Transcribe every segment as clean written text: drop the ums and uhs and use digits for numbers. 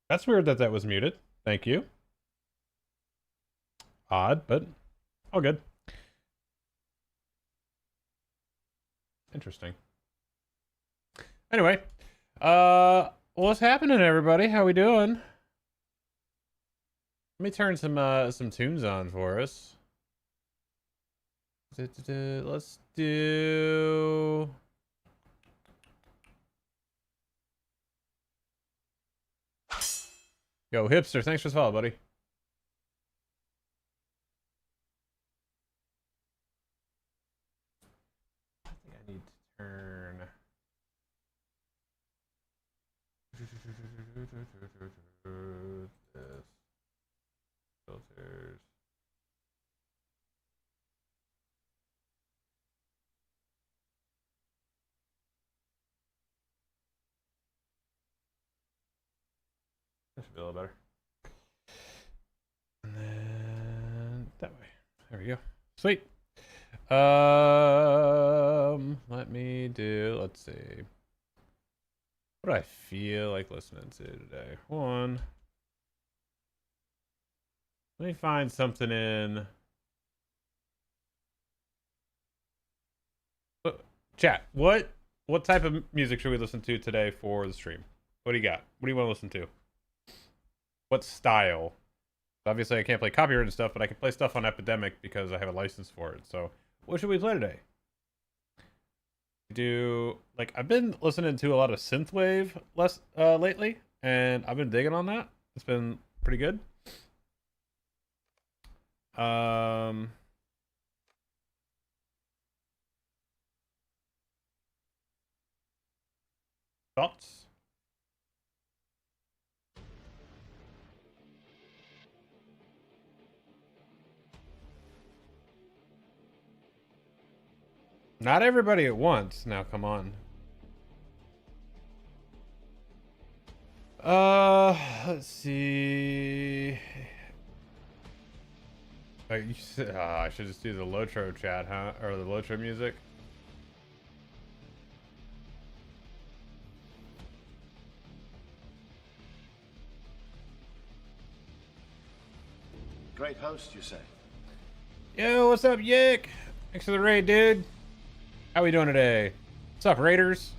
That's weird that that was muted. Thank you. Odd, but all good. Interesting. Anyway, what's happening, everybody? How we doing? Let me turn some tunes on for us. Let's do. Yo, hipster, thanks for the follow, buddy. I think I need to turn. This filters. That should be a little better. And then that way. There we go. Sweet. Let me do, let's see. What do I feel like listening to today? One. Let me find something in chat. What type of music should we listen to today for the stream? What do you got? What do you want to listen to? What style? Obviously, I can't play copyrighted stuff, but I can play stuff on Epidemic because I have a license for it. So, what should we play today? I've been listening to a lot of synthwave lately, and I've been digging on that. It's been pretty good. Thoughts? Not everybody at once. Now, come on. Let's see. I should just do the LOTRO chat, huh? Or the LOTRO music. Great host, you say? Yo, what's up, Yick? Thanks for the raid, dude. How we doing today? What's up, Raiders?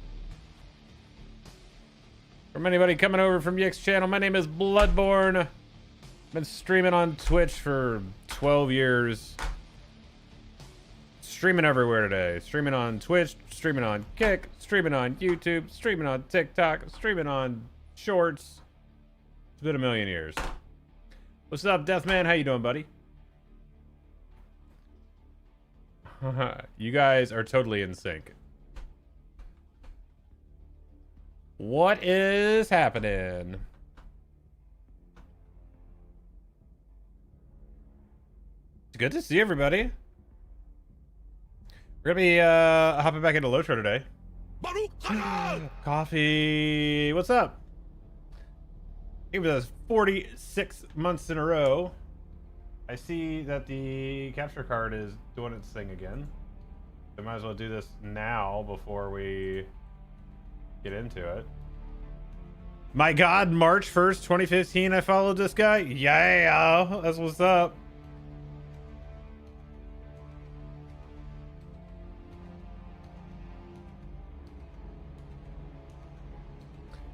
From anybody coming over from Yick's channel, my name is Bludborn. Been streaming on Twitch for 12 years. Streaming everywhere today. Streaming on Twitch, streaming on Kick, streaming on YouTube, streaming on TikTok, streaming on Shorts. It's been a million years. What's up, Deathman? How you doing, buddy? You guys are totally in sync. What is happening? It's good to see everybody. We're gonna be hopping back into LOTRO today. Coffee. What's up? It was 46 months in a row. I see that the capture card is doing its thing again. I might as well do this now before we get into it. My God, March 1st, 2015, I followed this guy? Yeah, that's what's up.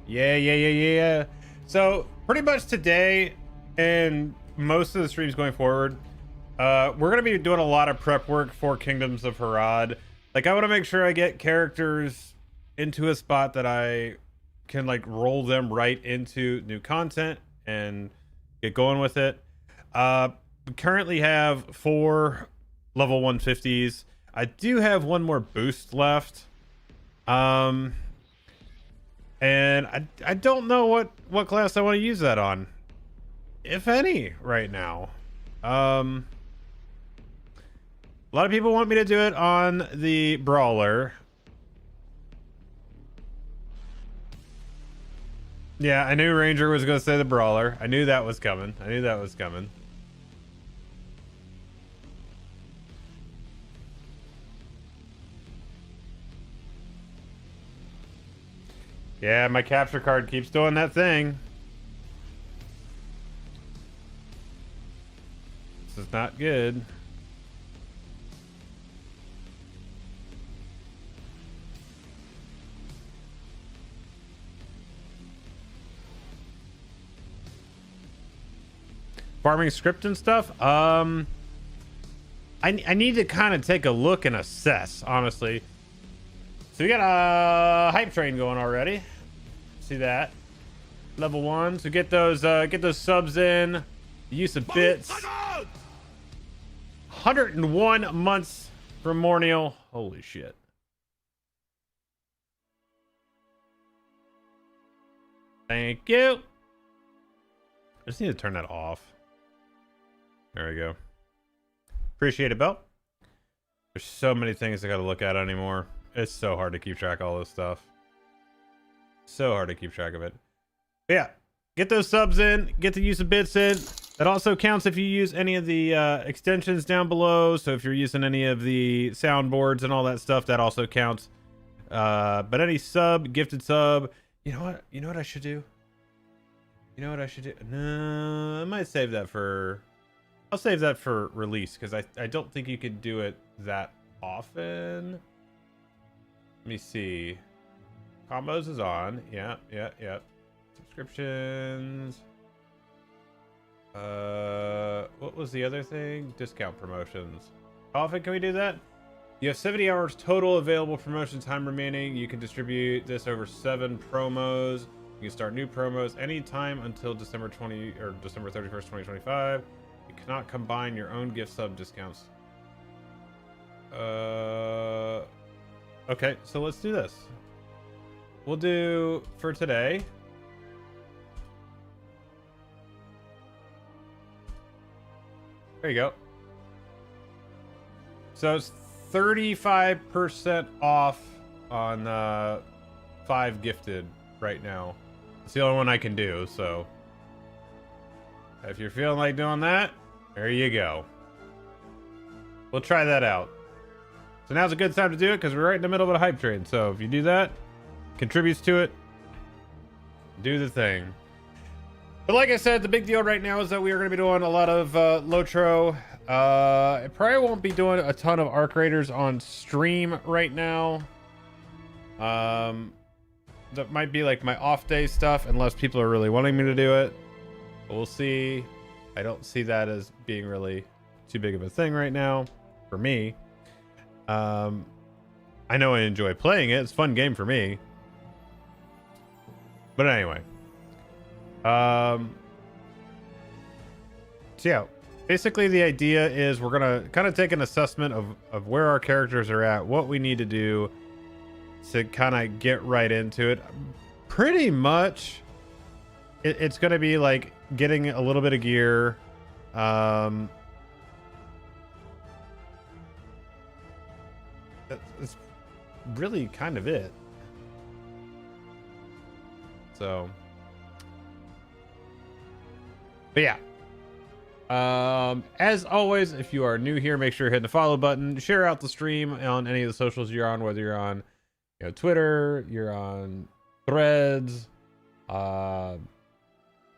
Yeah. So, pretty much today and most of the streams going forward, we're going to be doing a lot of prep work for Kingdoms of Harad. Like, I want to make sure I get characters into a spot that I can, like, roll them right into new content and get going with it. We currently have 4 level 150s. I do have 1 more boost left. And I don't know what class I want to use that on, if any, right now. A lot of people want me to do it on the brawler. Yeah, I knew Ranger was going to say the brawler. I knew that was coming. Yeah, my capture card keeps doing that thing. This is not good. Farming script and stuff. I need to kind of take a look and assess, honestly. So we got a hype train going already. See that? Level 1. So get those subs in. The use of bits. 101 months from Mornial. Holy shit. Thank you. I just need to turn that off. There we go. Appreciate it, Bell. There's so many things I gotta look at anymore. It's so hard to keep track of all this stuff. So hard to keep track of it. But yeah, get those subs in, get the use of bits in. That also counts if you use any of the extensions down below. So if you're using any of the soundboards and all that stuff, that also counts. But any sub, gifted sub, you know what? You know what I should do? You know what I should do? No, I might save that for... I'll save that for release, because I don't think you could do it that often. Let me see. Combos is on. Yeah. Subscriptions. What was the other thing? Discount promotions. How often can we do that? You have 70 hours total available promotion time remaining. You can distribute this over 7 promos. You can start new promos anytime until December 31st, 2025. You cannot combine your own gift sub discounts. Okay, so let's do this. We'll do for today. There you go. So it's 35% off on 5 gifted right now. It's the only one I can do, so if you're feeling like doing that, there you go. We'll try that out. So now's a good time to do it because we're right in the middle of a hype train. So if you do that, contributes to it, do the thing. But like I said, the big deal right now is that we are going to be doing a lot of LOTRO. I probably won't be doing a ton of Arc Raiders on stream right now. That might be like my off day stuff unless people are really wanting me to do it. But we'll see. I don't see that as being really too big of a thing right now for me. I know I enjoy playing it. It's a fun game for me. But anyway. So yeah, basically the idea is we're gonna kind of take an assessment of where our characters are at, what we need to do to kind of get right into it. Pretty much it's gonna be like getting a little bit of gear, that's really kind of it. So but yeah, as always, if you are new here, make sure you're hitting the follow button, share out the stream on any of the socials you're on, whether you're on, you know, Twitter, you're on Threads,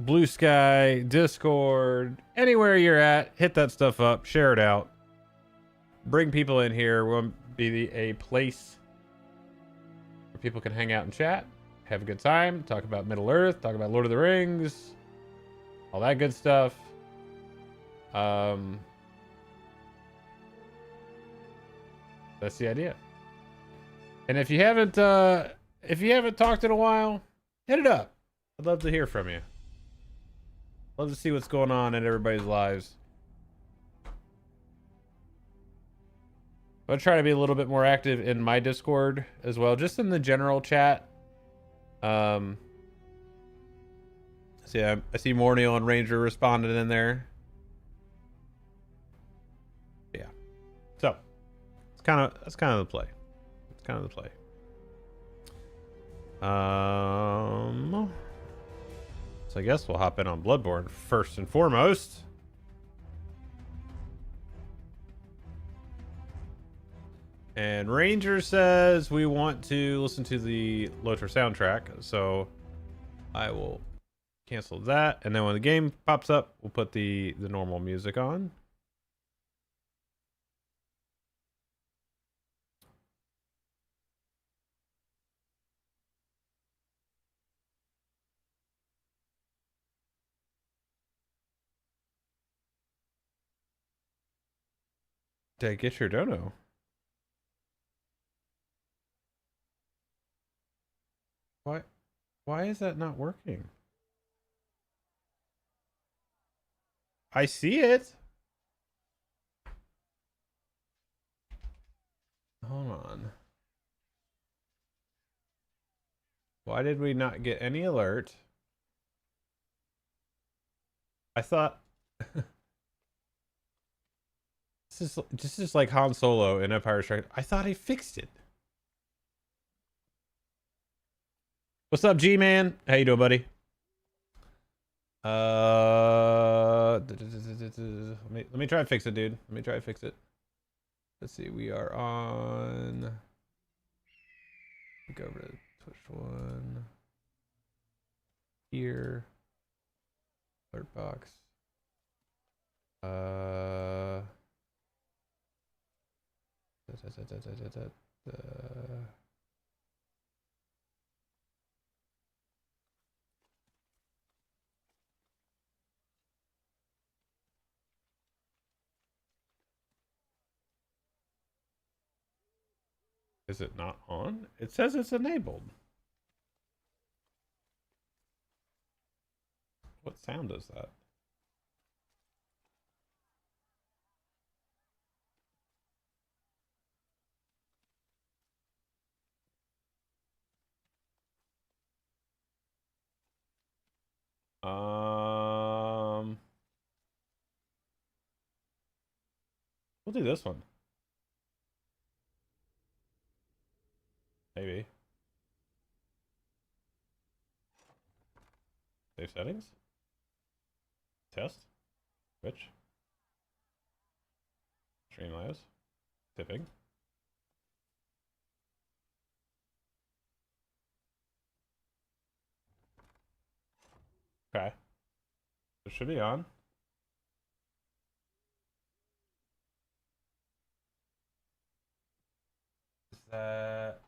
Blue Sky, Discord, anywhere you're at, hit that stuff up, share it out, bring people in here. We'll be a place where people can hang out and chat, have a good time, talk about Middle Earth, talk about Lord of the Rings, all that good stuff. That's the idea. And if you haven't talked in a while, hit it up. I'd love to hear from you. Love to see what's going on in everybody's lives. I'll try to be a little bit more active in my Discord as well, just in the general chat. So yeah, I see Mornial and Ranger responded in there. Yeah. So that's kind of the play. It's kind of the play. So I guess we'll hop in on Bludborn first and foremost. And Ranger says we want to listen to the LOTRO soundtrack, so I will cancel that. And then when the game pops up, we'll put the normal music on. Did I get your dono? Why? Why is that not working? I see it. Hold on. Why did we not get any alert? I thought this is like Han Solo in Empire Strikes. I thought he fixed it. What's up, G-Man? How you doing, buddy? Let me try and fix it, dude. Let me try and fix it. Let's see. We are on. Go over to Twitch one. Here. Alert box. Is it not on? It says it's enabled. What sound is that? We'll do this one. Maybe. Save settings. Test. Switch. Streamlabs. Tipping. Okay. It should be on. Is that...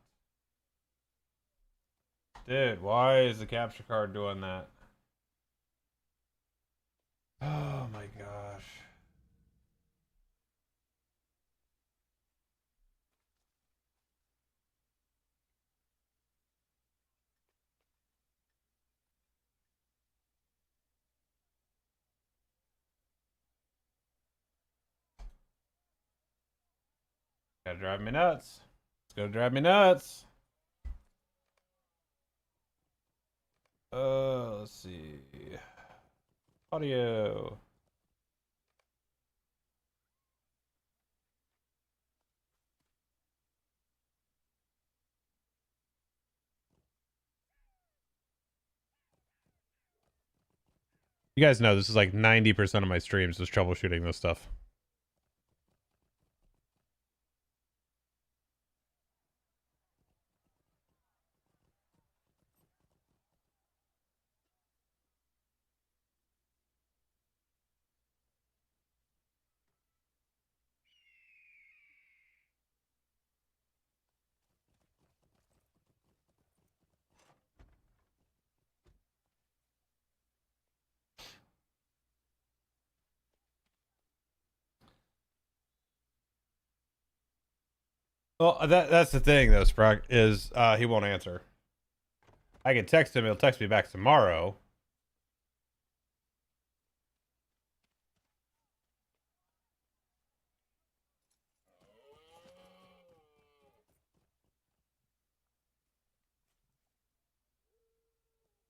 Dude, why is the capture card doing that? Oh my gosh. Gotta drive me nuts. It's gonna drive me nuts. Let's see. Audio. You guys know this is like 90% of my streams is troubleshooting this stuff. Well, that's the thing though, Sprague, is he won't answer. I can text him, he'll text me back tomorrow.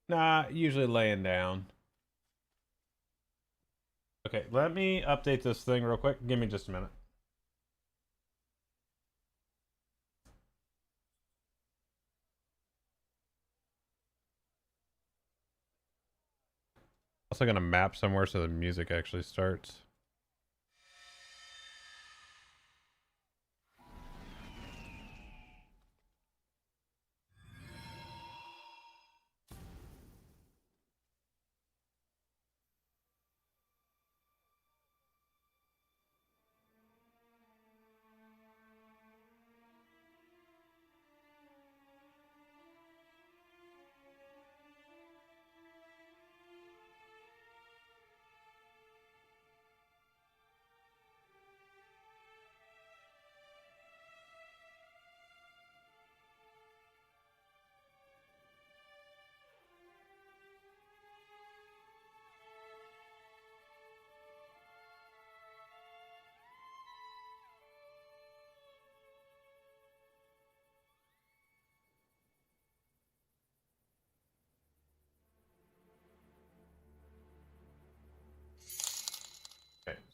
Nah, usually laying down. Okay, let me update this thing real quick. Give me just a minute. Also gonna map somewhere so the music actually starts.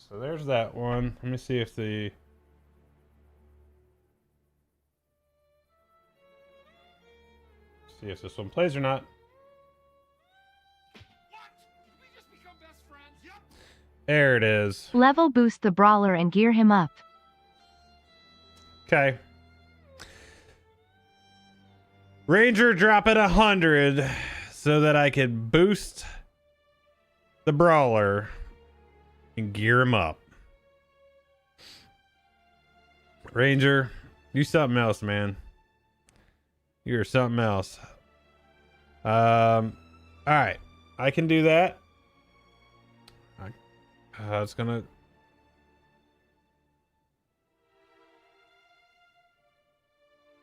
So there's that one. Let me see if this one plays or not. There it is. Level boost the brawler and gear him up. Okay. Ranger drop it 100 so that I can boost the brawler and gear him up. Ranger, do something else, man. You're something else. All right, I can do that. It's gonna.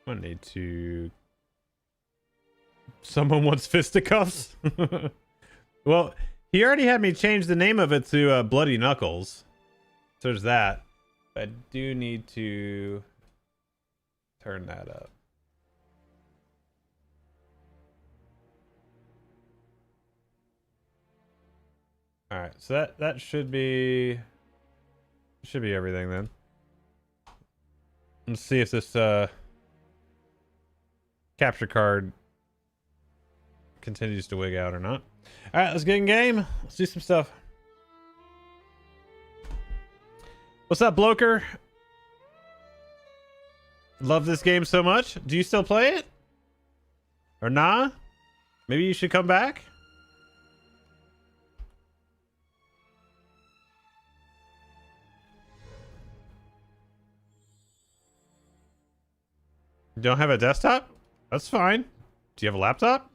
I need to. Someone wants fisticuffs. Well, he already had me change the name of it to Bloody Knuckles. So there's that. But I do need to turn that up. All right, so that should be everything then. Let's see if this capture card continues to wig out or not. All right, let's get in game. Let's do some stuff. What's up, Bloker? Love this game so much. Do you still play it? Or nah? Maybe you should come back? You don't have a desktop? That's fine. Do you have a laptop?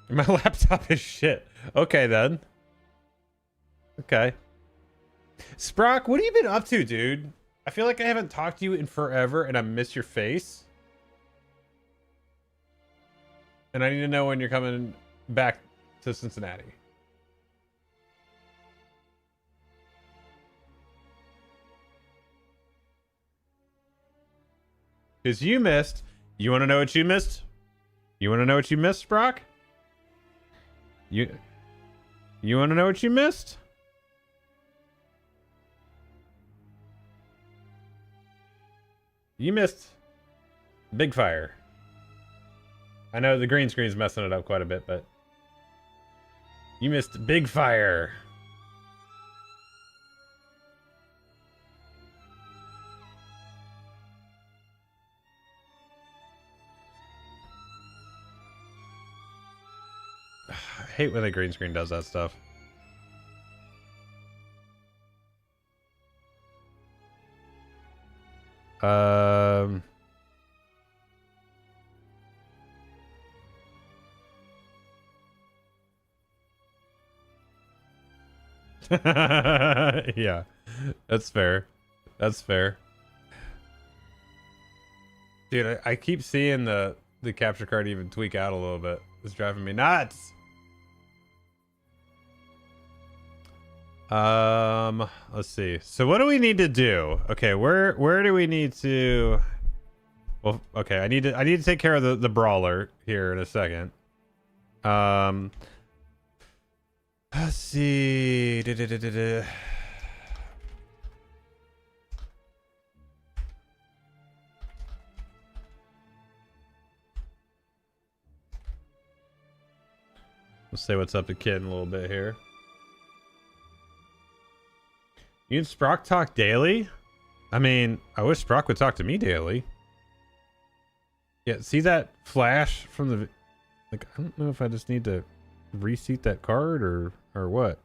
My laptop is shit. Okay, then. Okay. Sprock, what have you been up to, dude? I feel like I haven't talked to you in forever and I miss your face. And I need to know when you're coming back to Cincinnati. Because you missed. You want to know what you missed? You want to know what you missed, Brock? You want to know what you missed? You missed Big Fire. I know the green screen's messing it up quite a bit, but you missed Big Fire. I hate when the green screen does that stuff. Yeah, that's fair. That's fair. Dude, I keep seeing the capture card even tweak out a little bit. It's driving me nuts. Let's see. So what do we need to do? Okay, where do we need to? Well, okay, I need to take care of the brawler here in a second. Let's see. Let's say what's up to Kid in a little bit here. You and Sprock talk daily? I mean, I wish Sprock would talk to me daily. Yeah, see that flash from the... Like, I don't know if I just need to reseat that card or what.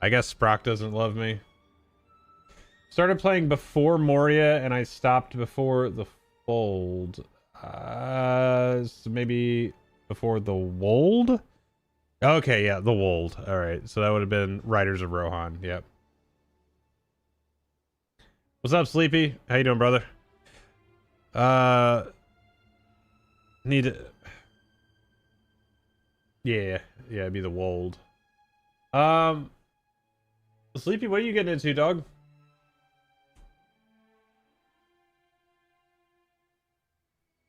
I guess Sprock doesn't love me. Started playing before Moria and I stopped before the Fold. So maybe before the Wold? Okay, yeah, the Wold. All right, so that would have been Riders of Rohan. Yep. What's up, Sleepy? How you doing, brother? Need to... Yeah, it'd be the Wold. Sleepy, what are you getting into, dog?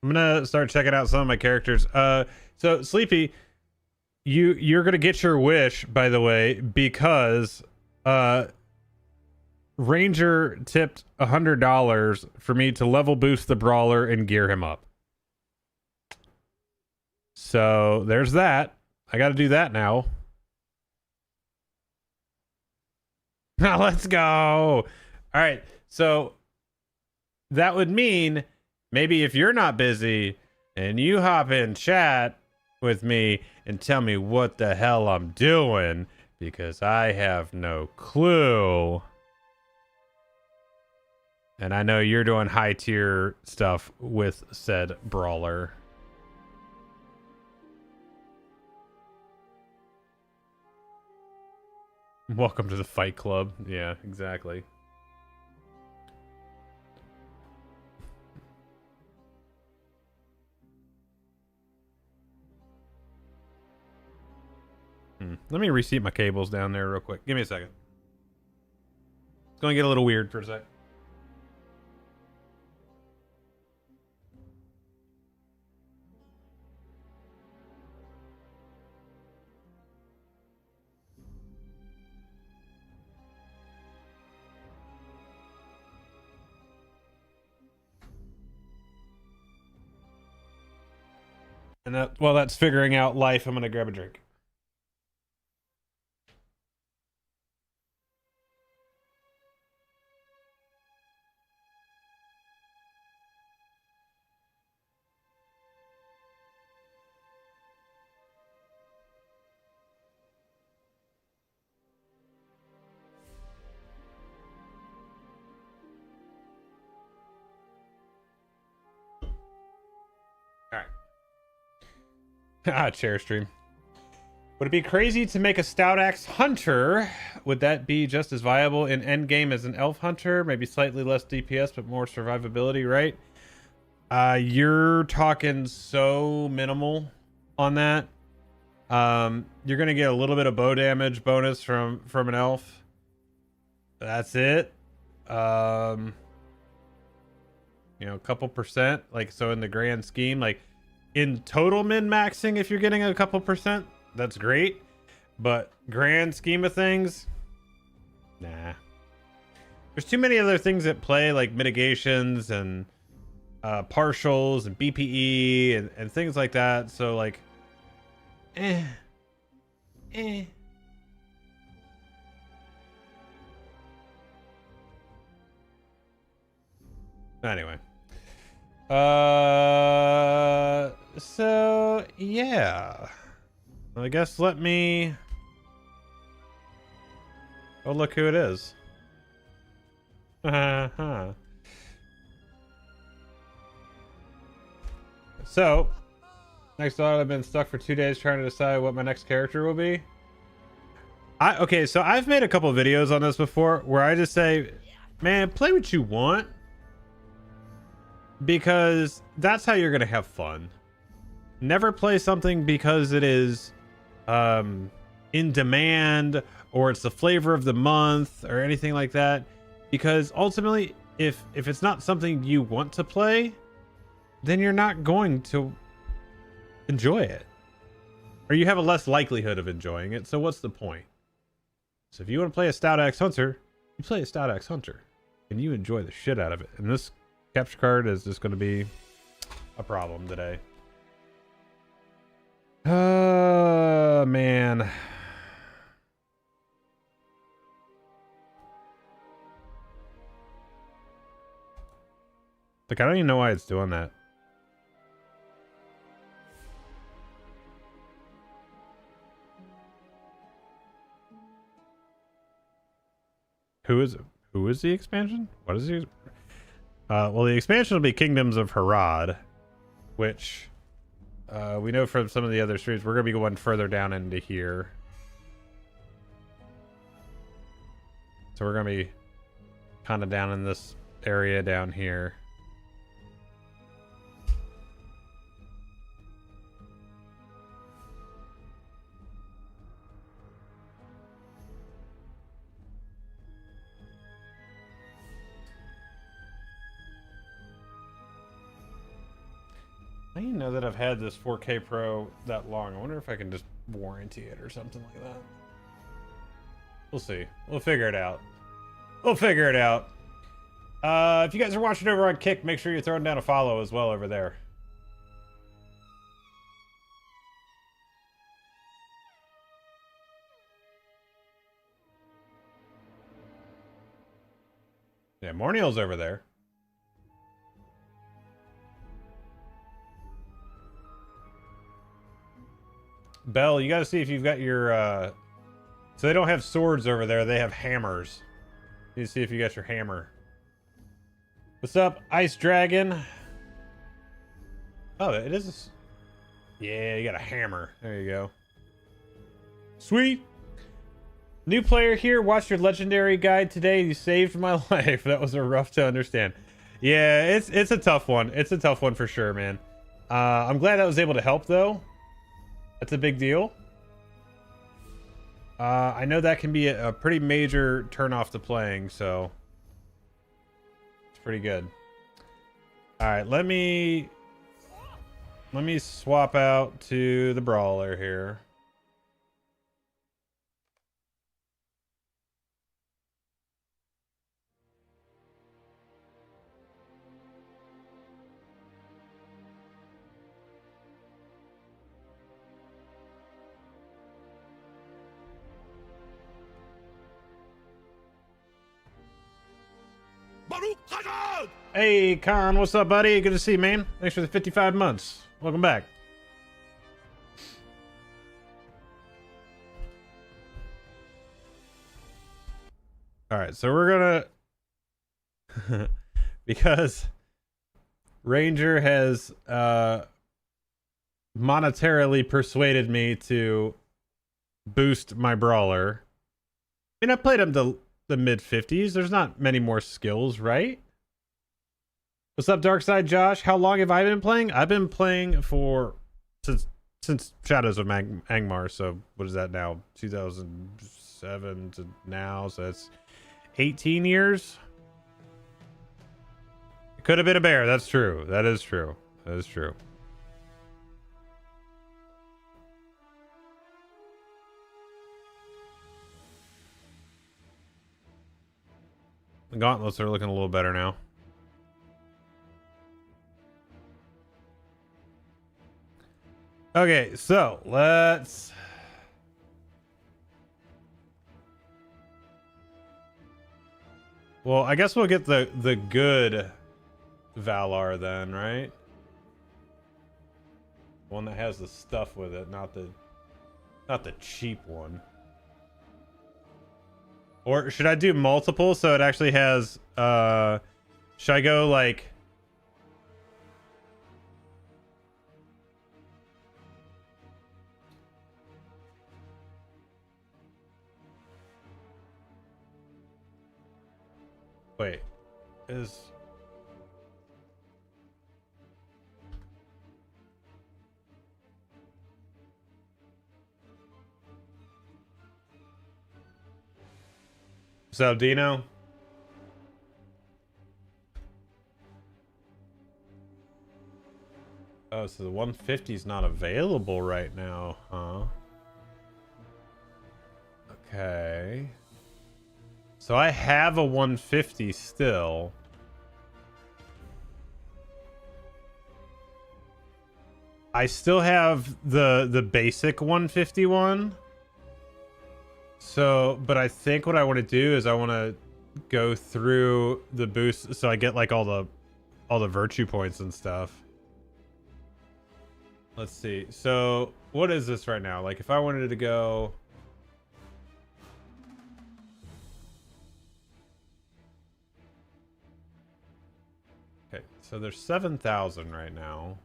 I'm gonna start checking out some of my characters. So Sleepy, you're gonna get your wish, by the way, because Ranger tipped $100 for me to level boost the brawler and gear him up. So there's that. I got to do that now. Now let's go. All right. So that would mean maybe if you're not busy and you hop in chat with me and tell me what the hell I'm doing, because I have no clue. And I know you're doing high tier stuff with said brawler. Welcome to the Fight Club. Yeah, exactly. Let me reseat my cables down there real quick. Give me a second. It's going to get a little weird for a sec. And while that's figuring out life, I'm going to grab a drink. Chair stream. Would it be crazy to make a Stout Axe Hunter? Would that be just as viable in endgame as an Elf Hunter? Maybe slightly less DPS, but more survivability, right? You're talking so minimal on that. You're gonna get a little bit of bow damage bonus from an elf. That's it. You know, a couple percent. Like, so in the grand scheme, like, in total min-maxing, if you're getting a couple percent, that's great. But grand scheme of things, nah. There's too many other things at play, like mitigations and partials and BPE and things like that. So, like, Anyway. So yeah, I guess let me, oh, look who it is. So next thought, I've been stuck for 2 days trying to decide what my next character will be. Okay, so I've made a couple videos on this before where I just say, man, play what you want, because that's how you're gonna have fun. Never play something because it is in demand or it's the flavor of the month or anything like that, because ultimately if it's not something you want to play, then you're not going to enjoy it, or you have a less likelihood of enjoying it. So what's the point? So if you want to play a Stout Axe Hunter, you play a Stout Axe Hunter and you enjoy the shit out of it. And this capture card is just going to be a problem today. Man. Like, I don't even know why it's doing that. Who is the expansion? What is the well, the expansion will be Kingdoms of Harad, which we know from some of the other streams we're gonna be going further down into here. So we're gonna be kind of down in this area down here. I didn't know that I've had this 4K Pro that long. I wonder if I can just warranty it or something like that. We'll see. We'll figure it out. We'll figure it out. If you guys are watching over on Kick, make sure you're throwing down a follow as well over there. Yeah, Morneal's over there. Bell, you gotta see if you've got your, so they don't have swords over there, they have hammers. You need to see if you got your hammer. What's up, Ice Dragon? Oh, it is yeah, you got a hammer. There you go. Sweet! New player here, watched your legendary guide today. You saved my life. That was a rough to understand. Yeah, it's a tough one. It's a tough one for sure, man. I'm glad I was able to help, though. That's a big deal. I know that can be a pretty major turn off to playing, so it's pretty good. All right, let me swap out to the brawler here. Hey, Khan, what's up, buddy? Good to see you, man. Thanks for the 55 months. Welcome back. All right, so we're gonna because Ranger has monetarily persuaded me to boost my brawler. I mean, I played him to the mid 50s. There's not many more skills, right? What's up, Darkside Josh? How long have I been playing? I've been playing for since Shadows of Angmar. So what is that now? 2007 to now. So that's 18 years. It could have been a bear. That's true. That is true. That is true. The gauntlets are looking a little better now. Okay, so let's... Well, I guess we'll get the good Valar then, right? One that has the stuff with it, not the cheap one. Or should I do multiple so it actually has should I go like wait, is so Dino? Oh, so the 150 is not available right now, huh? Okay. So I have a 150 still. I still have the basic 151. So, but I think what I want to do is I want to go through the boost so I get like all the virtue points and stuff. Let's see. So, what is this right now? Like if I wanted to go okay, so there's 7,000 right now.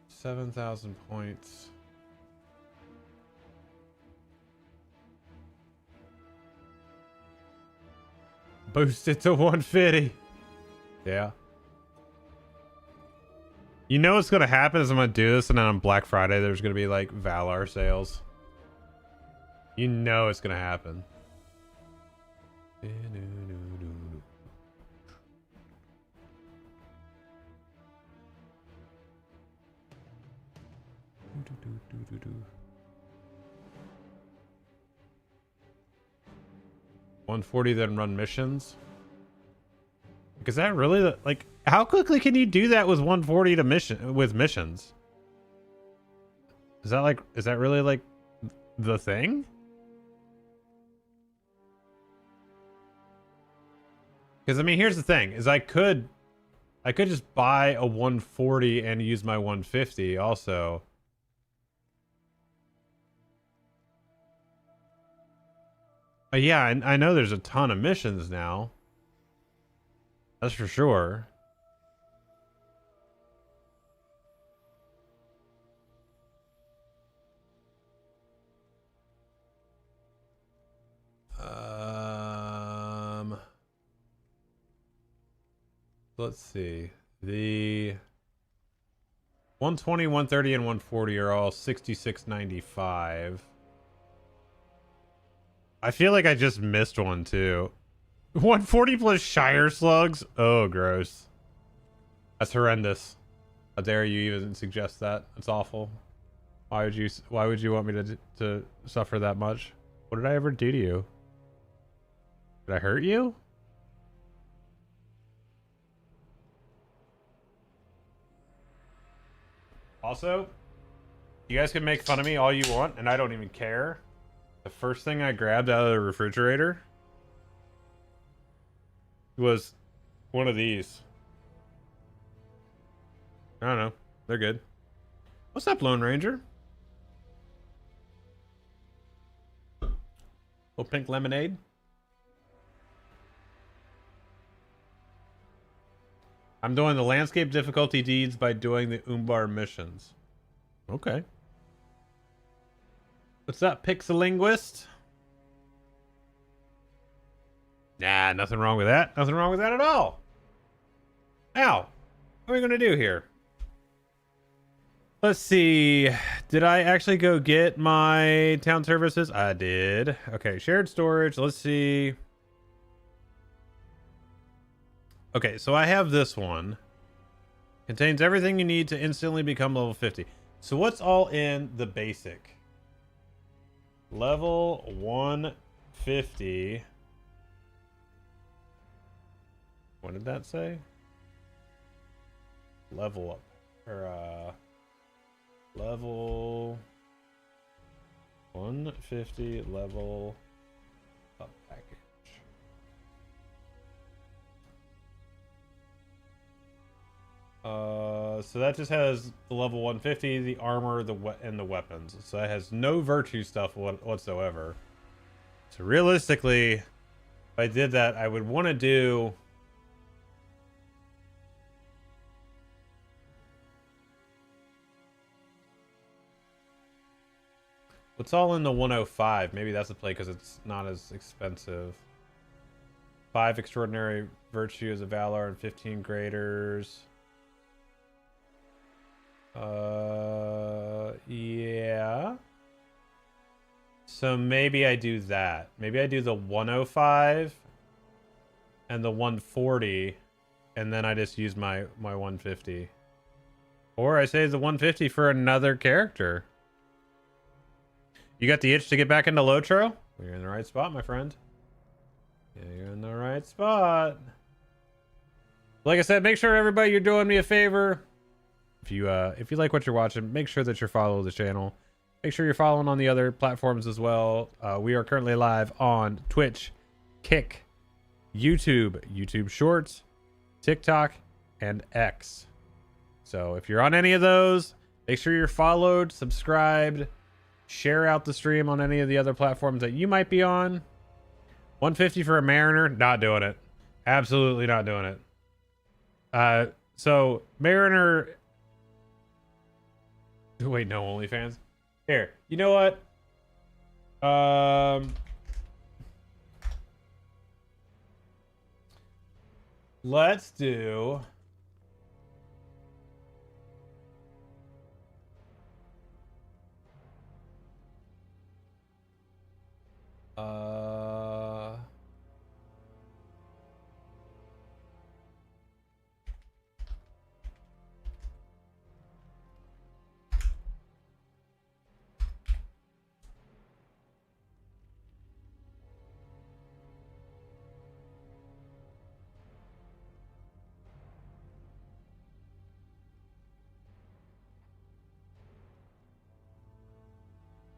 7,000 points. Boost it to 150. Yeah. You know what's gonna happen is I'm gonna do this, and then on Black Friday there's gonna be like Valar sales. You know it's gonna happen. $140 then run missions. Is that really the, like, how quickly can you do that with 140 to missions? Is that really like the thing? Because I mean, here's the thing: is I could just buy a 140 and use my 150 also. Yeah, I know there's a ton of missions now. That's for sure. Let's see. The 120, 130, and 140 are all 66.95. I feel like I just missed one too. 140 plus Shire Slugs? Oh, gross. That's horrendous. How dare you even suggest that? That's awful. Why would you want me to suffer that much? What did I ever do to you? Did I hurt you? Also, you guys can make fun of me all you want, and I don't even care. The first thing I grabbed out of the refrigerator was one of these. I don't know. They're good. What's up, Lone Ranger? Little pink lemonade. I'm doing the landscape difficulty deeds by doing the Umbar missions. Okay. What's up, Pixelinguist? Nah, nothing wrong with that. Nothing wrong with that at all. Now, what are we going to do here? Let's see. Did I actually go get my town services? I did. Okay, shared storage. Let's see. Okay, so I have this one. Contains everything you need to instantly become level 50. So what's all in the basic? Level 150. What did that say? Level up. Or, level 150 level up package. So that just has the level 150, the armor, and the weapons. So that has no virtue stuff whatsoever. So realistically, if I did that, I would want to do what's all in the 105. Maybe that's the play because it's not as expensive. 5 extraordinary virtues of valor and 15 graders. Yeah. So maybe I do that. Maybe I do the 105 and the 140, and then I just use my 150. Or I save the 150 for another character. You got the itch to get back into LOTRO? Well, you're in the right spot, my friend. Yeah, you're in the right spot. Like I said, make sure everybody you're doing me a favor. If you like what you're watching, make sure that you're following the channel. Make sure you're following on the other platforms as well. We are currently live on Twitch, Kick, YouTube Shorts, TikTok, and X. So if you're on any of those, make sure you're followed, subscribed, share out the stream on any of the other platforms that you might be on. 150 for a Mariner, not doing it. Absolutely not doing it. So Mariner. Wait, no OnlyFans. Here, you know what? Let's do...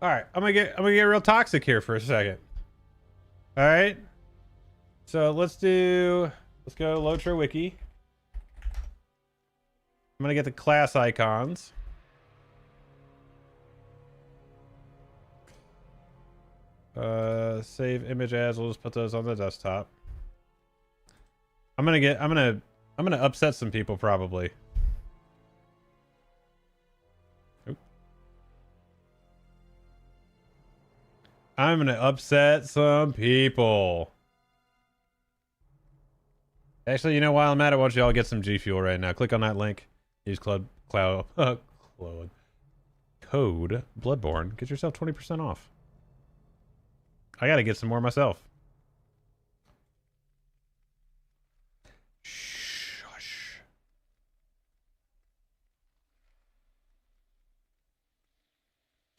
All right, I'm gonna get real toxic here for a second. All right, so let's go LOTRO Wiki. I'm gonna get the class icons. Save image as. We'll just put those on the desktop. I'm gonna upset some people probably. I'm gonna upset some people. Actually, you know, while I'm at it, why don't you all get some G Fuel right now? Click on that link. Use code Bludborn. Get yourself 20% off. I gotta get some more myself. Shush.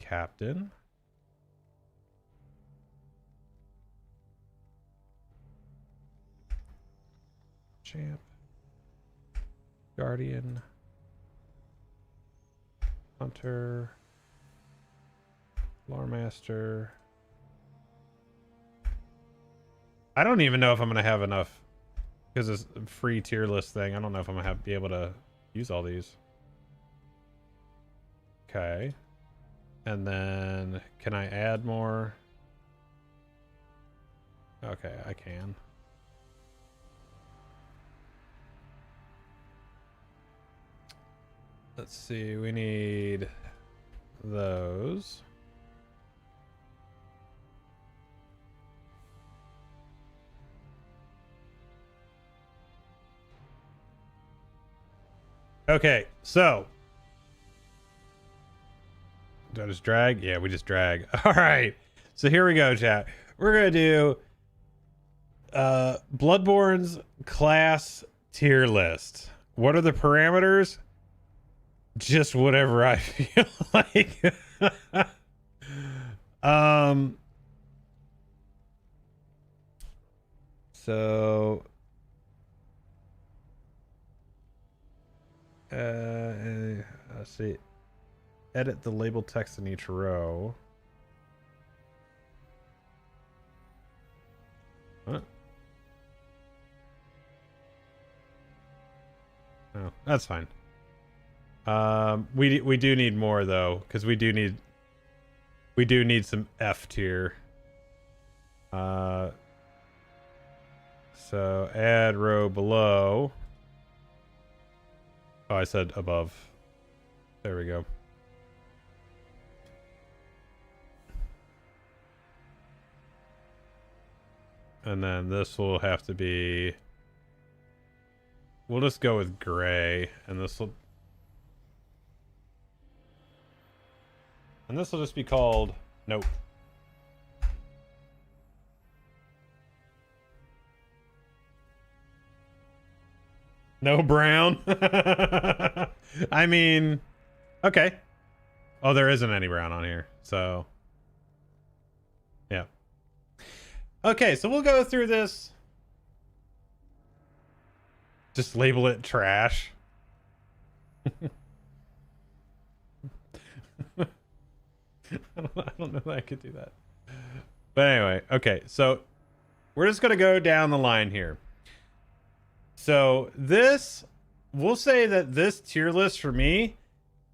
Captain. Champ. Guardian. Hunter. Lore Master. I don't even know if I'm gonna have enough because it's a free tier list thing. I don't know if I'm gonna be able to use all these. Okay. And then can I add more? Okay, I can. Let's see, we need those. Okay, so do I just drag? Yeah, we just drag. All right, so here we go, chat. We're gonna do Bloodborne's class tier list. What are the parameters? Just whatever I feel like. So let's see. Edit the label text in each row. What? Oh, that's fine. We do need more though, because we do need some F tier. So add row below. Oh, I said above. There we go. And then this will have to be, we'll just go with gray, and this will just be called, nope. No brown. I mean, okay. Oh, there isn't any brown on here, so yeah. Okay, so we'll go through this. Just label it trash. I don't know that I could do that. But anyway, okay, so we're just gonna go down the line here. So this, we'll say that this tier list for me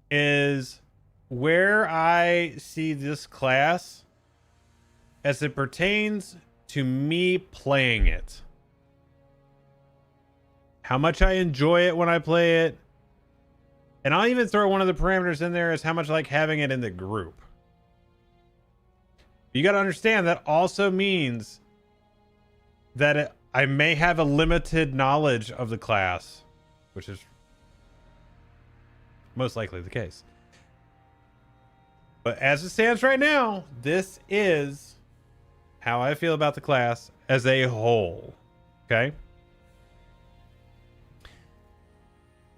is where I see this class as it pertains to me playing it. How much I enjoy it when I play it. And I'll even throw one of the parameters in there as how much I like having it in the group. You got to understand that also means that I may have a limited knowledge of the class, which is most likely the case. But as it stands right now, this is how I feel about the class as a whole. Okay?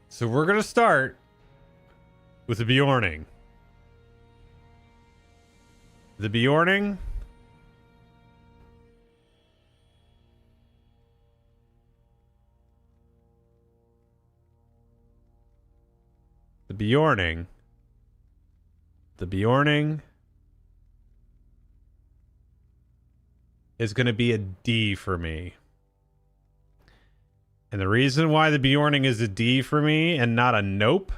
So we're going to start with the Bjorning. The Bjorning. The Bjorning. The Bjorning is going to be a D for me. And the reason why the Bjorning is a D for me and not a nope,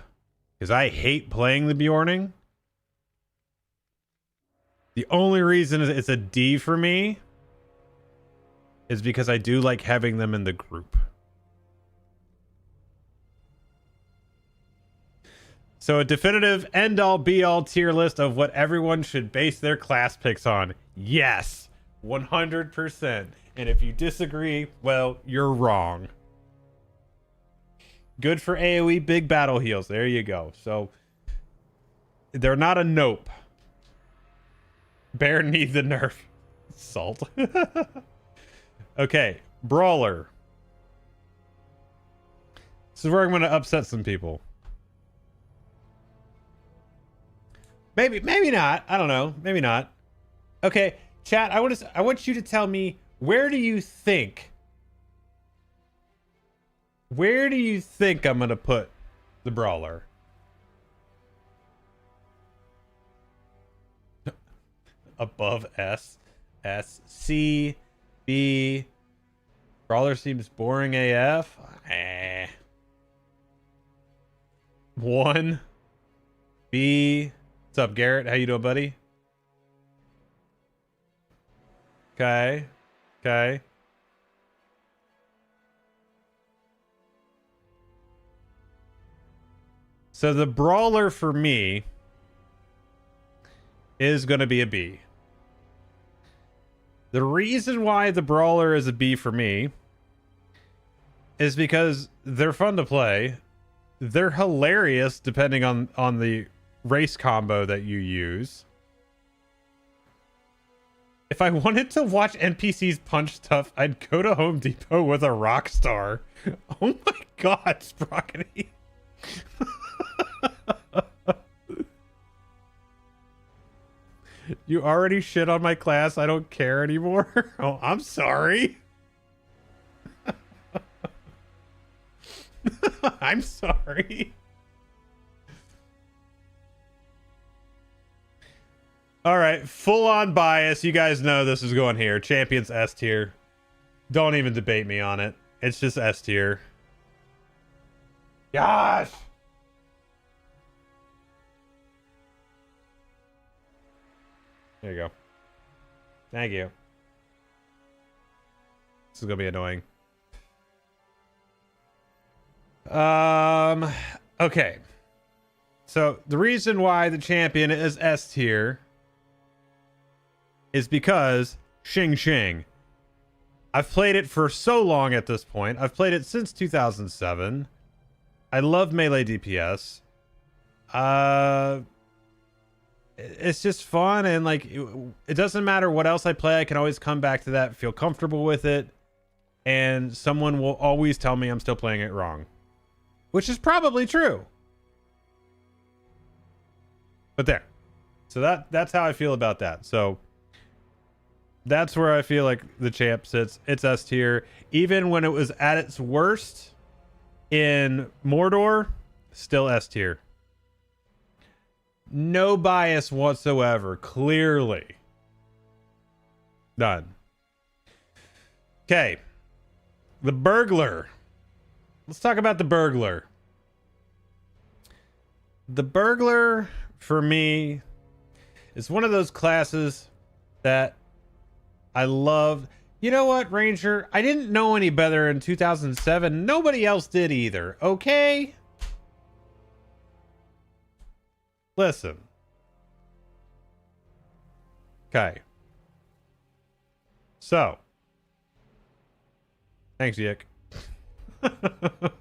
because I hate playing the Bjorning. The only reason it's a D for me is because I do like having them in the group. So a definitive end-all be-all tier list of what everyone should base their class picks on. Yes, 100%. And if you disagree, well, you're wrong. Good for AoE big battle heals. There you go. So they're not a nope. Bear needs a nerf. Salt. Okay, Brawler. This is where I'm going to upset some people. Maybe not. I don't know. Maybe not. Okay, chat. I want you to tell me, where do you think I'm gonna put the Brawler? Above S, C, B. Brawler seems boring AF. 1, B. What's up, Garrett? How you doing, buddy? Okay. So the Brawler for me is going to be a B. The reason why the Brawler is a B for me is because they're fun to play. They're hilarious depending on the race combo that you use. If I wanted to watch NPCs punch stuff, I'd go to Home Depot with a Rockstar. Oh my god, Sprockety. You already shit on my class. I don't care anymore. Oh, I'm sorry. I'm sorry. All right, full on bias. You guys know this is going here. Champions S tier. Don't even debate me on it. It's just S tier. Gosh. There you go. Thank you. This is gonna be annoying. Okay. So the reason why the champion is S tier is because Xing Xing. I've played it for so long at this point. I've played it since 2007. I love melee DPS. It's just fun, and like it doesn't matter what else I play. I can always come back to that, feel comfortable with it, and someone will always tell me I'm still playing it wrong, which is probably true. But there. So that's how I feel about that. So that's where I feel like the champ sits. It's S tier. Even when it was at its worst in Mordor, still S tier. No bias whatsoever. Clearly. Done. Okay. The Burglar. Let's talk about the Burglar. The Burglar, for me, is one of those classes that I love. You know what, Ranger? I didn't know any better in 2007. Nobody else did either. Okay? Listen. Okay. So. Thanks, Yick. That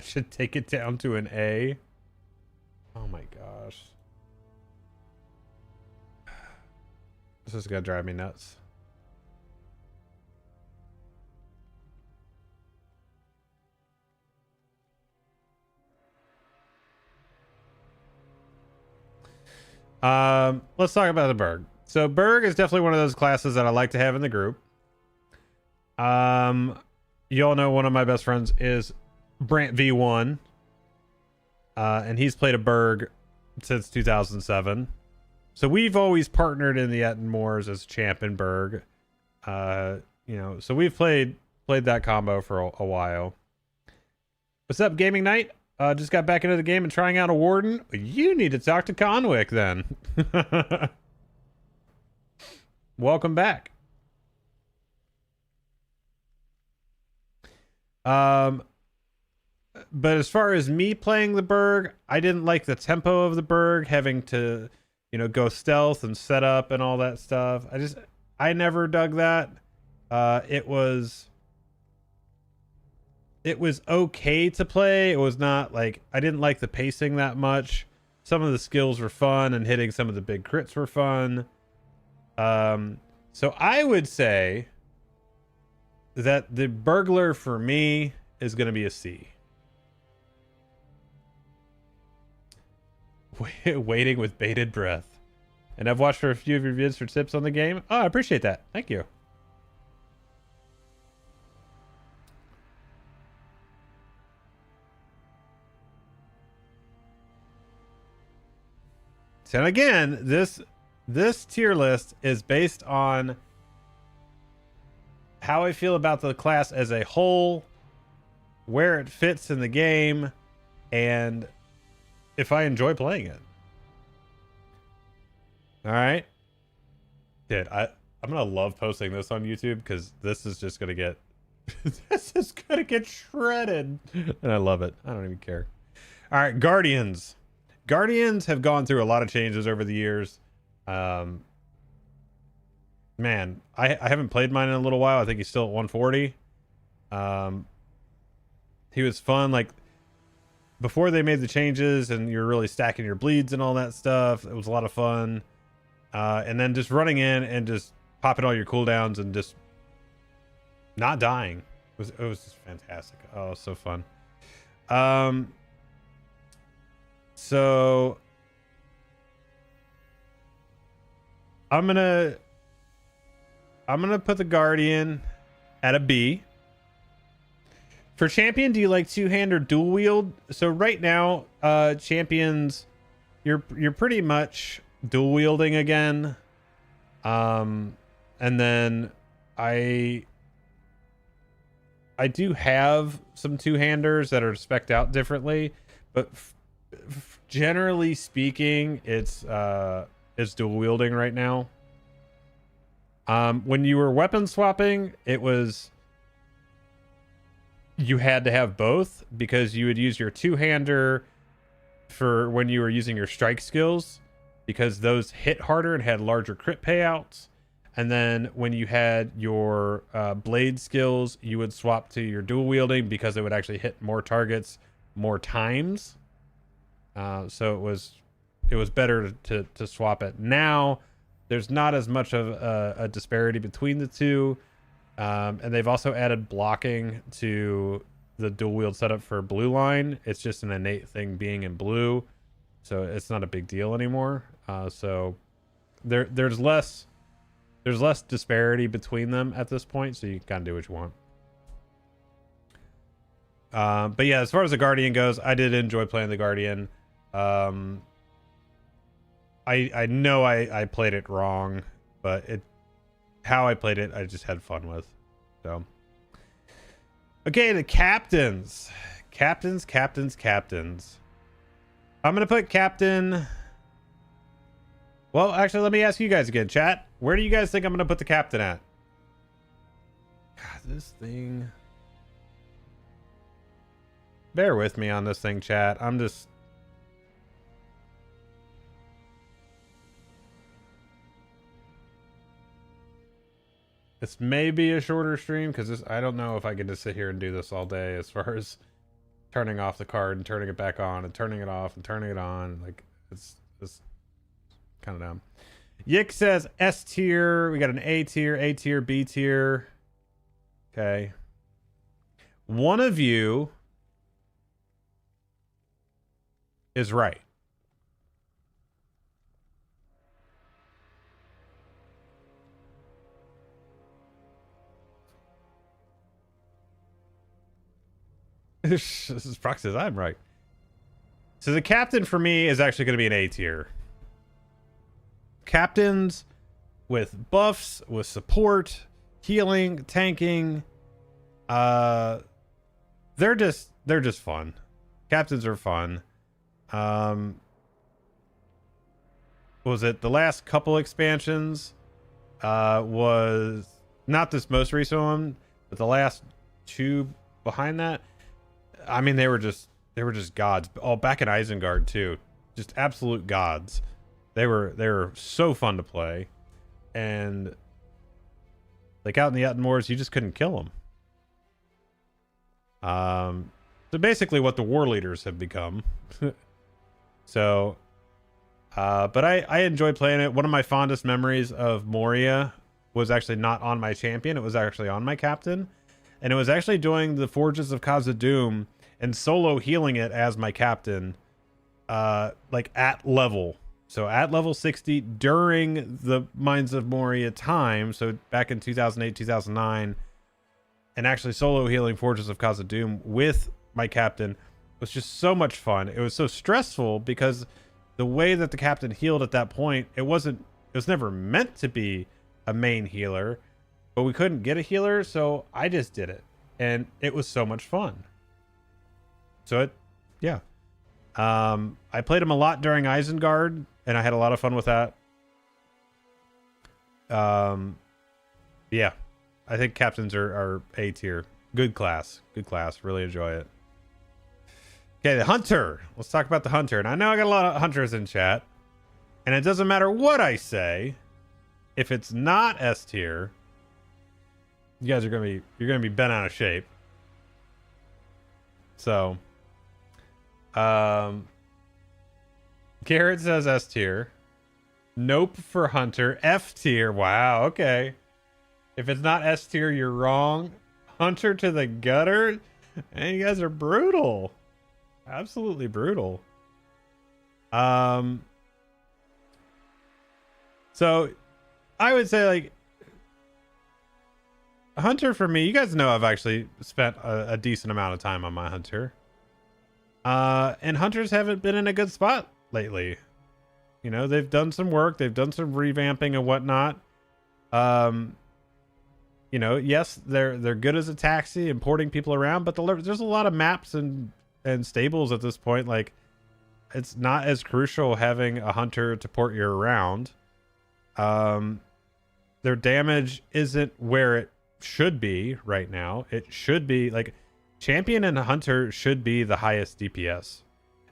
should take it down to an A. Oh my gosh. This is gonna drive me nuts. Let's talk about the Berg. So Berg is definitely one of those classes that I like to have in the group. You all know one of my best friends is Brant V1. And he's played a Berg since 2007. So we've always partnered in the Etten Moors as champ and Berg. You know, so we've played that combo for a while. What's up, Gaming Night? Just got back into the game and trying out a Warden. You need to talk to Conwick then. Welcome back. But as far as me playing the Berg, I didn't like the tempo of the Berg, having to, you know, go stealth and set up and all that stuff. I never dug that. It was okay to play. It was not like, I didn't like the pacing that much. Some of the skills were fun and hitting some of the big crits were fun. So I would say that the Burglar for me is going to be a C. Waiting with bated breath. And I've watched for a few of your videos for tips on the game. Oh, I appreciate that. Thank you. So again, this tier list is based on how I feel about the class as a whole, where it fits in the game, and if I enjoy playing it. All right. Dude, I'm gonna love posting this on YouTube because this is just gonna get this is gonna get shredded. And I love it. I don't even care. All right, Guardians. Guardians have gone through a lot of changes over the years. Man, I haven't played mine in a little while. I think he's still at 140. He was fun, like before they made the changes and you're really stacking your bleeds and all that stuff. It was a lot of fun. And then just running in and just popping all your cooldowns and just not dying. It was just fantastic. Oh, it was so fun. So I'm gonna put the Guardian at a B. For champion, do you like two-hand or dual wield? So right now, champions, you're pretty much dual wielding again. And then I do have some two-handers that are spec'd out differently, but generally speaking, it's dual wielding right now. When you were weapon swapping, you had to have both because you would use your two-hander for when you were using your strike skills because those hit harder and had larger crit payouts. And then when you had your blade skills, you would swap to your dual wielding because it would actually hit more targets more times. So it was better to swap it. Now there's not as much of a disparity between the two. And they've also added blocking to the dual wield setup for blue line. It's just an innate thing being in blue, so it's not a big deal anymore. So there's less disparity between them at this point, so you can kind of do what you want. But yeah, as far as the Guardian goes, I did enjoy playing the Guardian. I know I played it wrong, but how I played it, I just had fun with. So, okay, the captains. Captains. I'm going to put captain. Well, actually, let me ask you guys again, chat. Where do you guys think I'm going to put the captain at? God, this thing. Bear with me on this thing, chat. I'm just. This may be a shorter stream because I don't know if I can just sit here and do this all day as far as turning off the card and turning it back on and turning it off and turning it on. Like, it's kind of dumb. Yick says S tier. We got an A tier, B tier. Okay. One of you is right. This is Proxy says I'm right. So the captain for me is actually going to be an A tier. Captains with buffs, with support, healing, tanking, they're just fun. Captains are fun. Was it the last couple expansions? Was not this most recent one, but the last two behind that. I mean, they were just gods. Oh, back in Isengard too, just absolute gods. They were so fun to play, and like out in the Uttenmoors, you just couldn't kill them. So basically, what the war leaders have become. So, but I enjoy playing it. One of my fondest memories of Moria was actually not on my champion; it was actually on my captain, and it was actually doing the Forges of Khazad-dûm and solo healing it as my captain, like at level. So at level 60 during the Mines of Moria time, so back in 2008, 2009, and actually solo healing Forges of Khazad-dûm with my captain was just so much fun. It was so stressful because the way that the captain healed at that point, it was never meant to be a main healer, but we couldn't get a healer, so I just did it. And it was so much fun. So yeah. I played him a lot during Isengard, and I had a lot of fun with that. Yeah. I think captains are A tier. Good class. Really enjoy it. Okay, the Hunter. Let's talk about the Hunter. And I know I got a lot of Hunters in chat. And it doesn't matter what I say. If it's not S tier, you guys are you're gonna be bent out of shape. So Garrett says S tier. Nope for Hunter. F tier. Wow, okay. If it's not S tier, you're wrong. Hunter to the gutter. And you guys are brutal. Absolutely brutal. So I would say, like, Hunter for me, you guys know I've actually spent a decent amount of time on my Hunter. And Hunters haven't been in a good spot lately. You know, they've done some work, they've done some revamping and whatnot. You know, yes, they're good as a taxi and porting people around, but there's a lot of maps and stables at this point. Like, it's not as crucial having a Hunter to port you around. Their damage isn't where it should be right now. It should be like Champion and Hunter should be the highest DPS.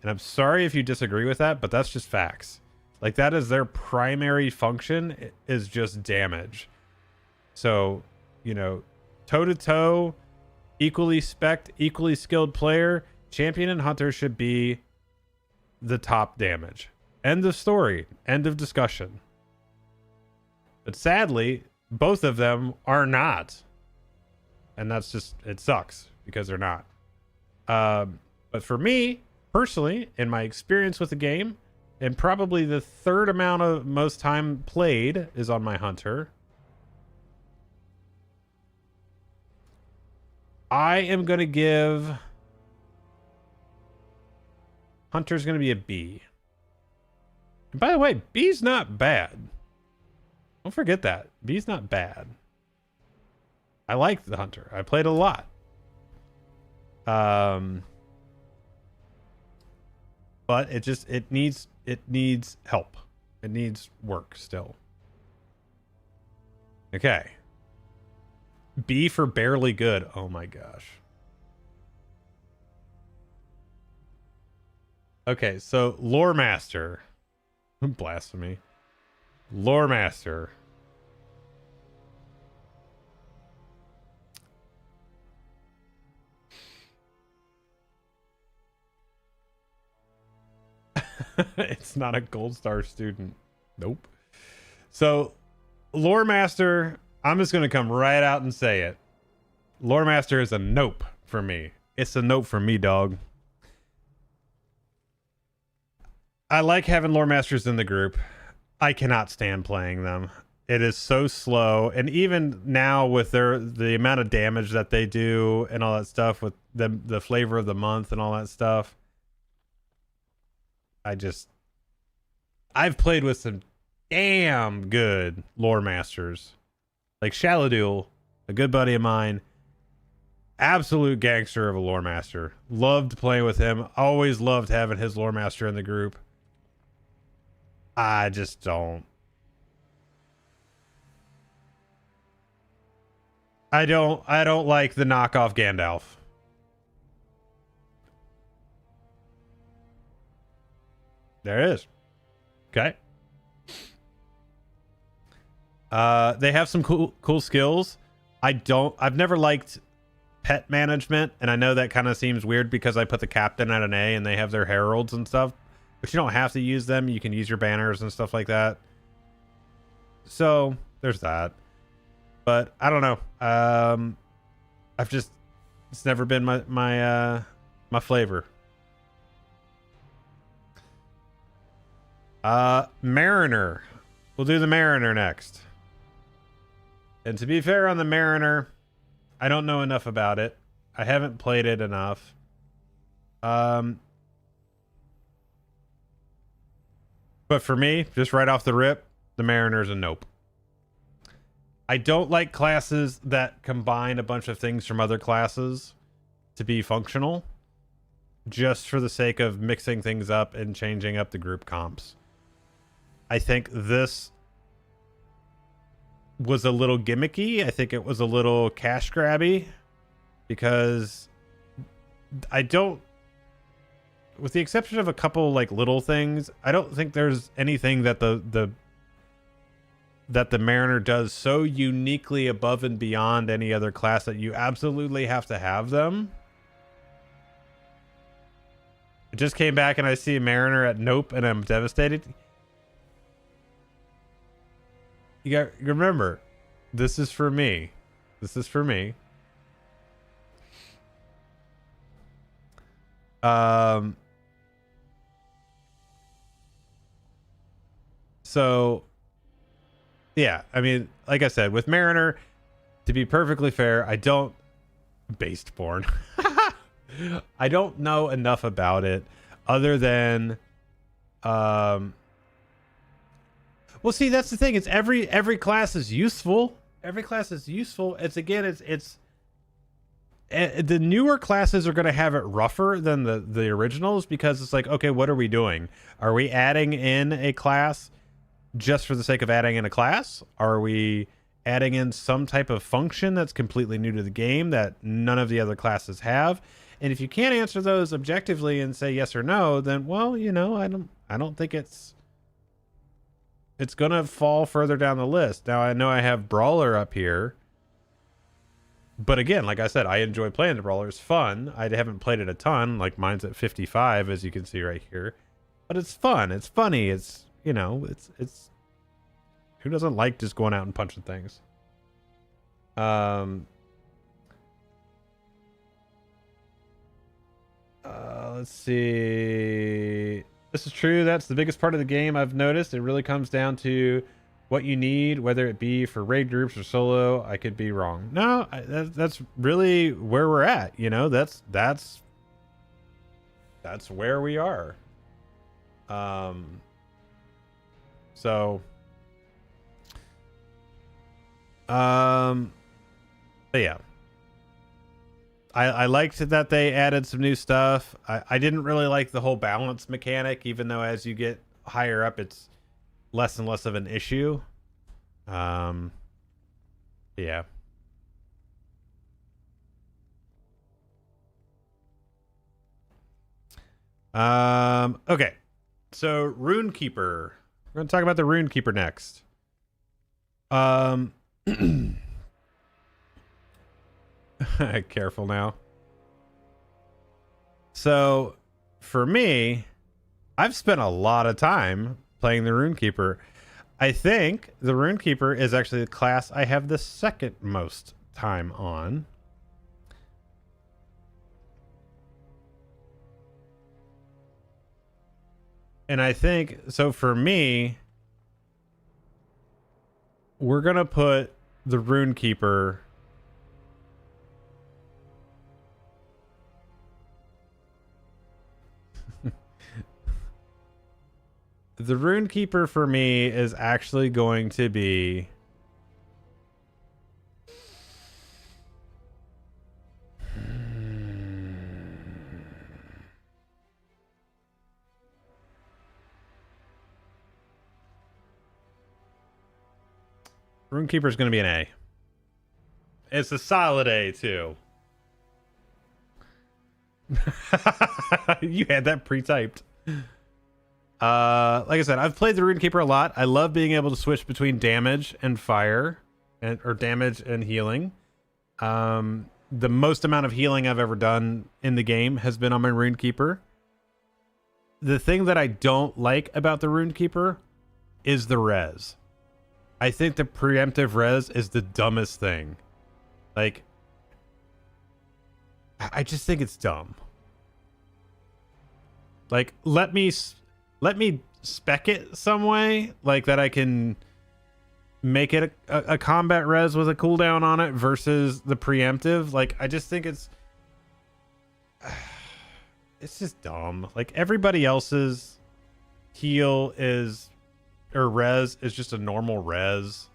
And I'm sorry if you disagree with that, but that's just facts. Like, that is their primary function, is just damage. So, you know, toe-to-toe, equally spec'd, equally skilled player, Champion and Hunter should be the top damage. End of story. End of discussion. But sadly, both of them are not. And that's just, it sucks because they're not. But for me, personally, in my experience with the game, and probably the third amount of most time played is on my Hunter, I am going to give Hunter's going to be a B. And by the way, B's not bad. Don't forget that. B's not bad. I like the Hunter. I played a lot. But it needs help. It needs work still. Okay. B for barely good. Oh my gosh. Okay, so Lore Master. Blasphemy. Lore Master. It's not a gold star student. Nope. So, Lore Master, I'm just going to come right out and say it. Lore Master is a nope for me. It's a nope for me, dog. I like having Lore Masters in the group. I cannot stand playing them. It is so slow, and even now with the amount of damage that they do and all that stuff with the flavor of the month and all that stuff, I've played with some damn good lore masters, like Shalladul, a good buddy of mine, absolute gangster of a lore master. Loved playing with him. Always loved having his lore master in the group. I just don't. I don't like the knockoff Gandalf. There it is. Okay. They have some cool skills. I've never liked pet management, and I know that kind of seems weird because I put the captain at an A and they have their heralds and stuff, but you don't have to use them. You can use your banners and stuff like that. So there's that. But I don't know. It's never been my flavor. Mariner. We'll do the Mariner next. And to be fair on the Mariner, I don't know enough about it. I haven't played it enough. But for me, just right off the rip, the Mariner's a nope. I don't like classes that combine a bunch of things from other classes to be functional, just for the sake of mixing things up and changing up the group comps. I think this was a little gimmicky. I think it was a little cash grabby, because I don't, with the exception of a couple like little things, I don't think there's anything that the Mariner does so uniquely above and beyond any other class that you absolutely have to have them. I just came back and I see a Mariner at nope and I'm devastated. You remember, this is for me. This is for me. So yeah, I mean, like I said, with Mariner, to be perfectly fair, I don't... Bludborn. I don't know enough about it other than... Well, see, that's the thing. It's every class is useful. Every class is useful. It's the newer classes are going to have it rougher than the originals, because it's like, okay, what are we doing? Are we adding in a class just for the sake of adding in a class? Are we adding in some type of function that's completely new to the game that none of the other classes have? And if you can't answer those objectively and say yes or no, then, well, you know, I don't think it's gonna fall further down the list. Now, I know I have Brawler up here, but again, like I said, I enjoy playing the Brawler. It's fun. I haven't played it a ton. Like, mine's at 55, as you can see right here, but it's fun. It's funny. It's, you know, it's who doesn't like just going out and punching things? Let's see. This is true. That's the biggest part of the game I've noticed. It really comes down to what you need, whether it be for raid groups or solo. I could be wrong. No, that's really where we're at. You know, that's where we are. So, but yeah, I liked that they added some new stuff. I didn't really like the whole balance mechanic, even though as you get higher up, it's less and less of an issue. Yeah. Okay. So Runekeeper. We're going to talk about the Runekeeper next. Careful now. So for me, I've spent a lot of time playing the Runekeeper. I think the Runekeeper is actually the class I have the second most time on. And I think, so for me, we're going to put the Runekeeper the Runekeeper for me is actually going to be Runekeeper is going to be an A. It's a solid A too. You had that pre-typed. Like I said, I've played the Runekeeper a lot. I love being able to switch between damage and fire, or damage and healing. The most amount of healing I've ever done in the game has been on my Runekeeper. The thing that I don't like about the Runekeeper is the res. I think the preemptive res is the dumbest thing. Like, I just think it's dumb. Like, let me spec it some way, like that I can make it a combat res with a cooldown on it versus the preemptive. Like, I just think it's just dumb. Like, everybody else's heal is, or res is just a normal res,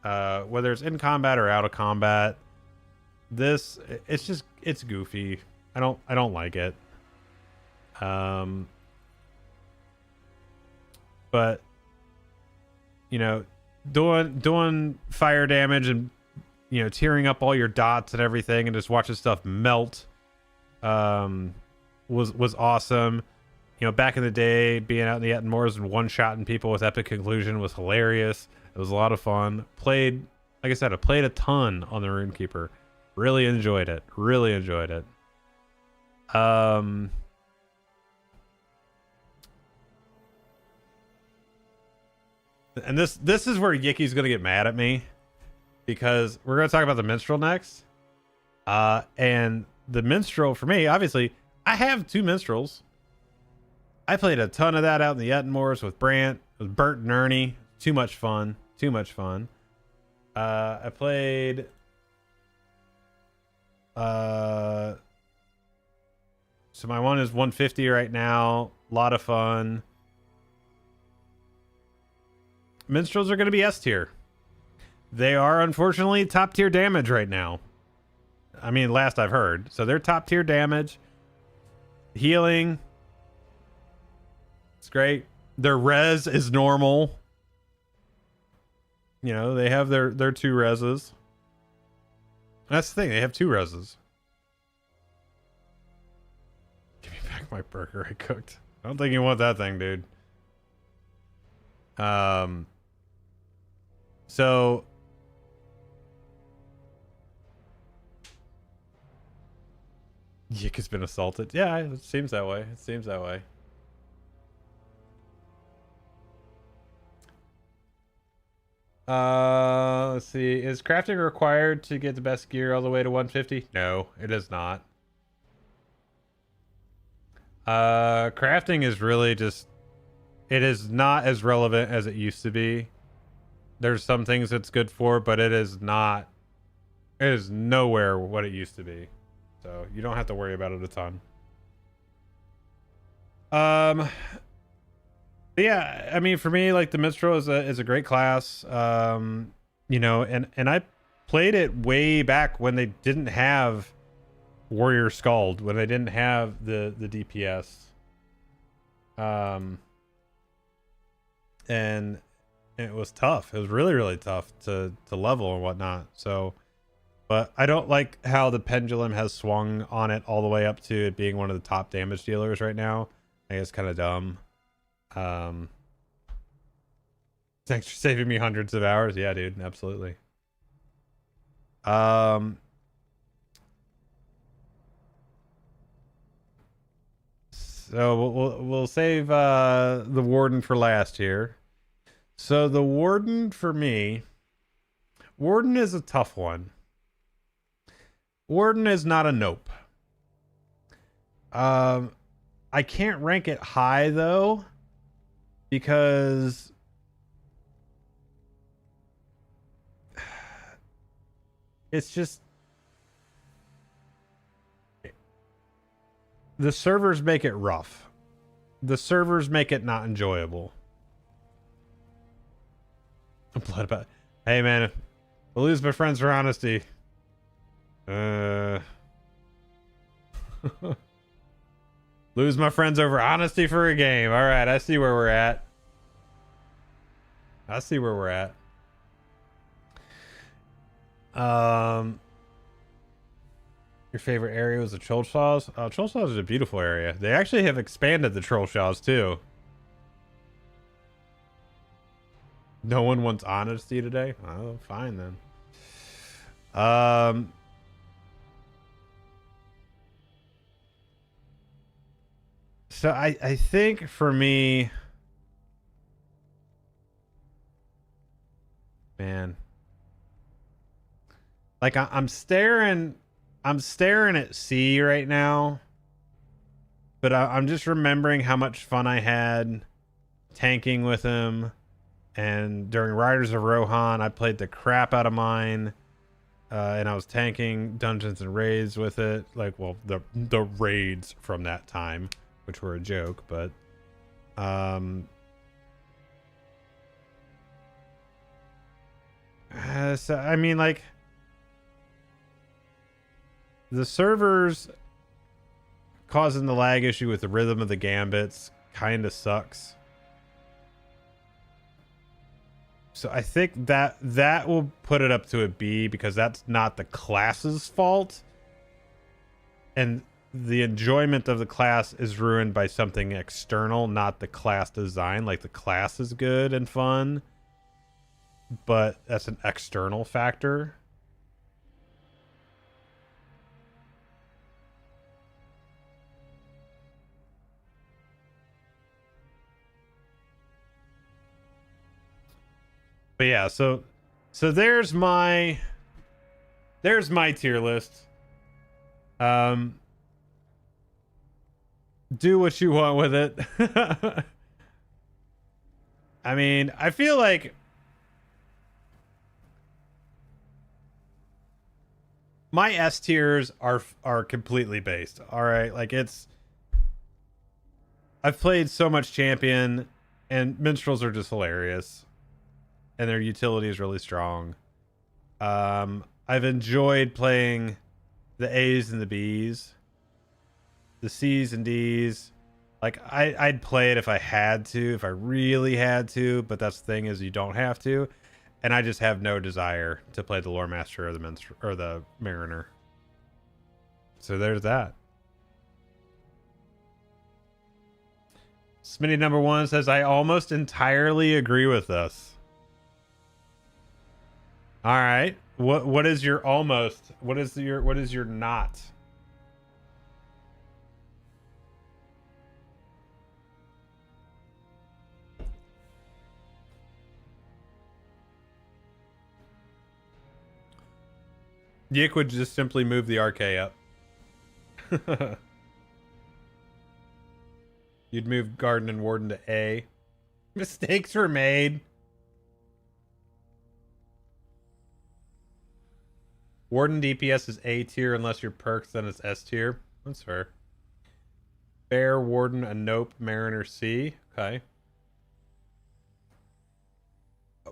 whether it's in combat or out of combat. This, it's goofy. I don't like it. But you know, doing fire damage and, you know, tearing up all your dots and everything and just watching stuff melt was awesome. You know, back in the day, being out in the Ettenmoors and one-shotting people with epic conclusion was hilarious. It was a lot of fun. Played, like I said, I played a ton on the Runekeeper. Really enjoyed it. Really enjoyed it. And this is where Yiki's gonna get mad at me, because we're gonna talk about the Minstrel next. And the Minstrel, for me, obviously, I have 2 Minstrels. I played a ton of that out in the Ettenmoors with Brant, with Bert and Ernie. Too much fun. Too much fun. I played so my one is 150 right now. A lot of fun. Minstrels are going to be S tier. They are unfortunately top tier damage right now. I mean, last I've heard. So they're top tier damage. Healing. It's great. Their res is normal. You know, they have their 2 reses. That's the thing. They have 2 reses. Give me back my burger I cooked. I don't think you want that thing, dude. So Yik has been assaulted. Yeah, it seems that way. It seems that way. Let's see. Is crafting required to get the best gear all the way to 150? No, it is not. Crafting is really just, it is not as relevant as it used to be. There's some things it's good for, but it is not, it is nowhere what it used to be. So you don't have to worry about it a ton. But yeah, I mean, for me, like, the Minstrel is a great class. You know, and I played it way back when they didn't have Warrior Scald, when they didn't have the DPS. And it was tough. It was really, really tough to level and whatnot. So, but I don't like how the pendulum has swung on it all the way up to it being one of the top damage dealers right now. I think it's kind of dumb. Thanks for saving me hundreds of hours. Yeah, dude, absolutely. So we'll save the warden for last here. So the warden for me, warden is a tough one. Warden is not a nope. I can't rank it high though, because it's just the servers make it rough. The servers make it not enjoyable. Blood about. Hey man, I'll lose my friends for honesty. Lose my friends over honesty for a game. All right, I see where we're at. I see where we're at. Your favorite area was the Troll Shaws? Troll Shaws is a beautiful area. They actually have expanded the Troll Shaws too. No one wants honesty today? Oh, fine then. So I think for me, man, like I'm staring at C right now, but I'm just remembering how much fun I had tanking with him. And during Riders of Rohan, I played the crap out of mine. And I was tanking dungeons and raids with it. Like, well, the raids from that time, which were a joke, but so I mean, like, the servers causing the lag issue with the rhythm of the gambits kind of sucks. So I think that will put it up to a B, because that's not the class's fault. And the enjoyment of the class is ruined by something external, not the class design. Like, the class is good and fun, but that's an external factor. But yeah, so there's my tier list. Do what you want with it. I mean, I feel like my S tiers are completely based. All right, like, I've played so much champion, and minstrels are just hilarious, and their utility is really strong. I've enjoyed playing the A's and the B's. The C's and D's, like, I'd play it if I had to, if I really had to, but that's the thing, is you don't have to, and I just have no desire to play the Lore Master or the Minstrel or the Mariner. So there's that. Smitty number 1 says, I almost entirely agree with this. All right, what is your almost? What is your not? Yik would just simply move the RK up. You'd move Garden and Warden to A. Mistakes were made. Warden DPS is A tier unless you're perks, then it's S tier. That's fair. Bear, Warden, a Nope, Mariner C. Okay.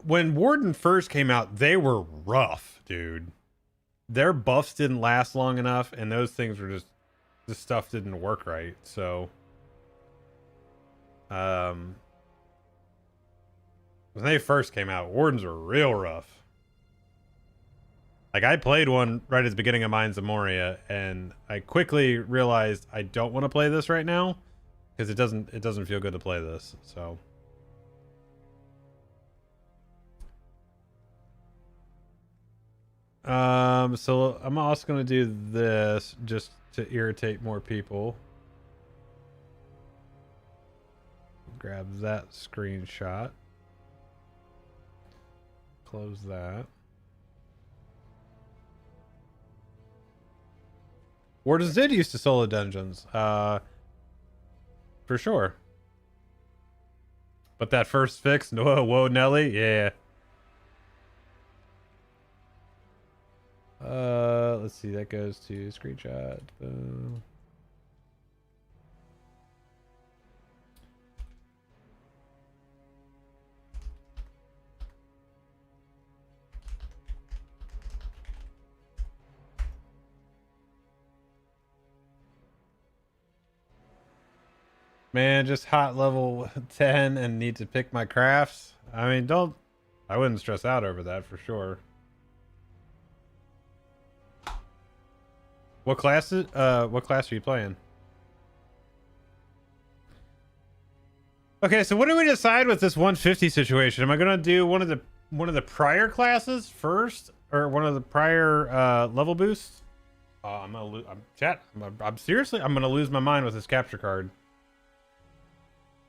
When Warden first came out, they were rough, dude. Their buffs didn't last long enough, and those things were just, the stuff didn't work right. So when they first came out, Wardens were real rough. Like, I played one right at the beginning of Mines of Moria, and I quickly realized I don't want to play this right now, because it doesn't feel good to play this. So so I'm also going to do this just to irritate more people. grab that screenshot. Close that. Wardens did used to solo dungeons. For sure. But that first fix, whoa, Nelly, yeah. Let's see, that goes to screenshot. Boom. Man, just hot level 10 and need to pick my crafts. I mean, I wouldn't stress out over that for sure. What class are you playing? Okay, so what do we decide with this 150 situation? Am I gonna do one of the prior classes first, or one of the prior level boosts? I'm gonna lose. I'm seriously. I'm gonna lose my mind with this capture card.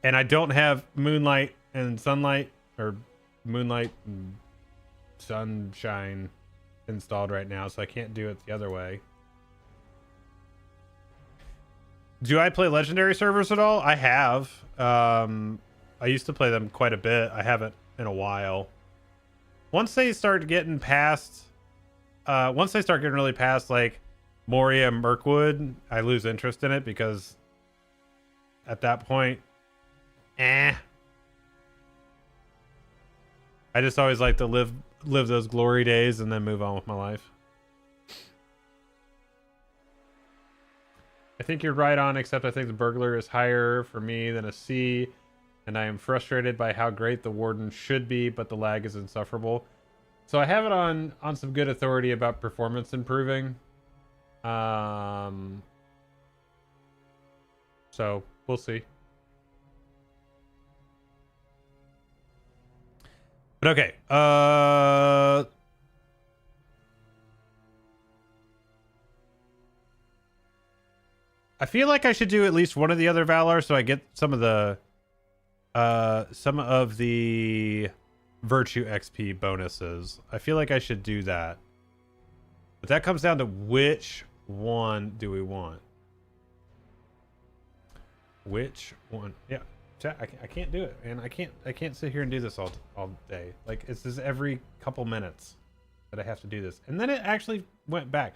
And I don't have Moonlight and Sunlight, or Moonlight and Sunshine installed right now, so I can't do it the other way. Do I play Legendary servers at all? I have. I used to play them quite a bit. I haven't in a while. Once they start getting past, really past like Moria, Mirkwood, I lose interest in it because at that point, I just always like to live those glory days and then move on with my life. I think you're right on, except I think the burglar is higher for me than a C, and I am frustrated by how great the warden should be, but the lag is insufferable. So I have it on some good authority about performance improving. So we'll see. But okay, I feel like I should do at least one of the other Valor so I get some of the Virtue XP bonuses. I feel like I should do that. But that comes down to which one do we want? Which one? Yeah. I can't do it, and I can't sit here and do this all day. Like, it's just every couple minutes that I have to do this, and then it actually went back.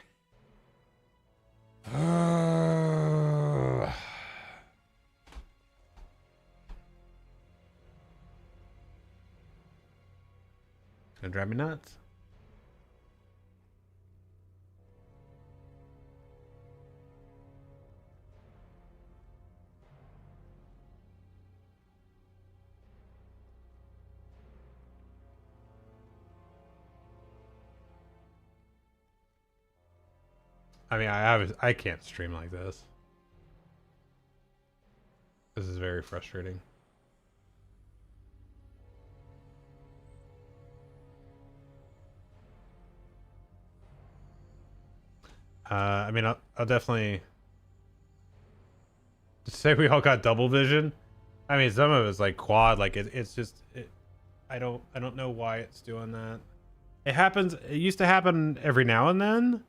Gonna drive me nuts. I mean, I can't stream like this. This is very frustrating. I mean, I'll definitely just say we all got double vision. I mean, some of it's like quad, like it's just I don't know why it's doing that. It happens. It used to happen every now and then.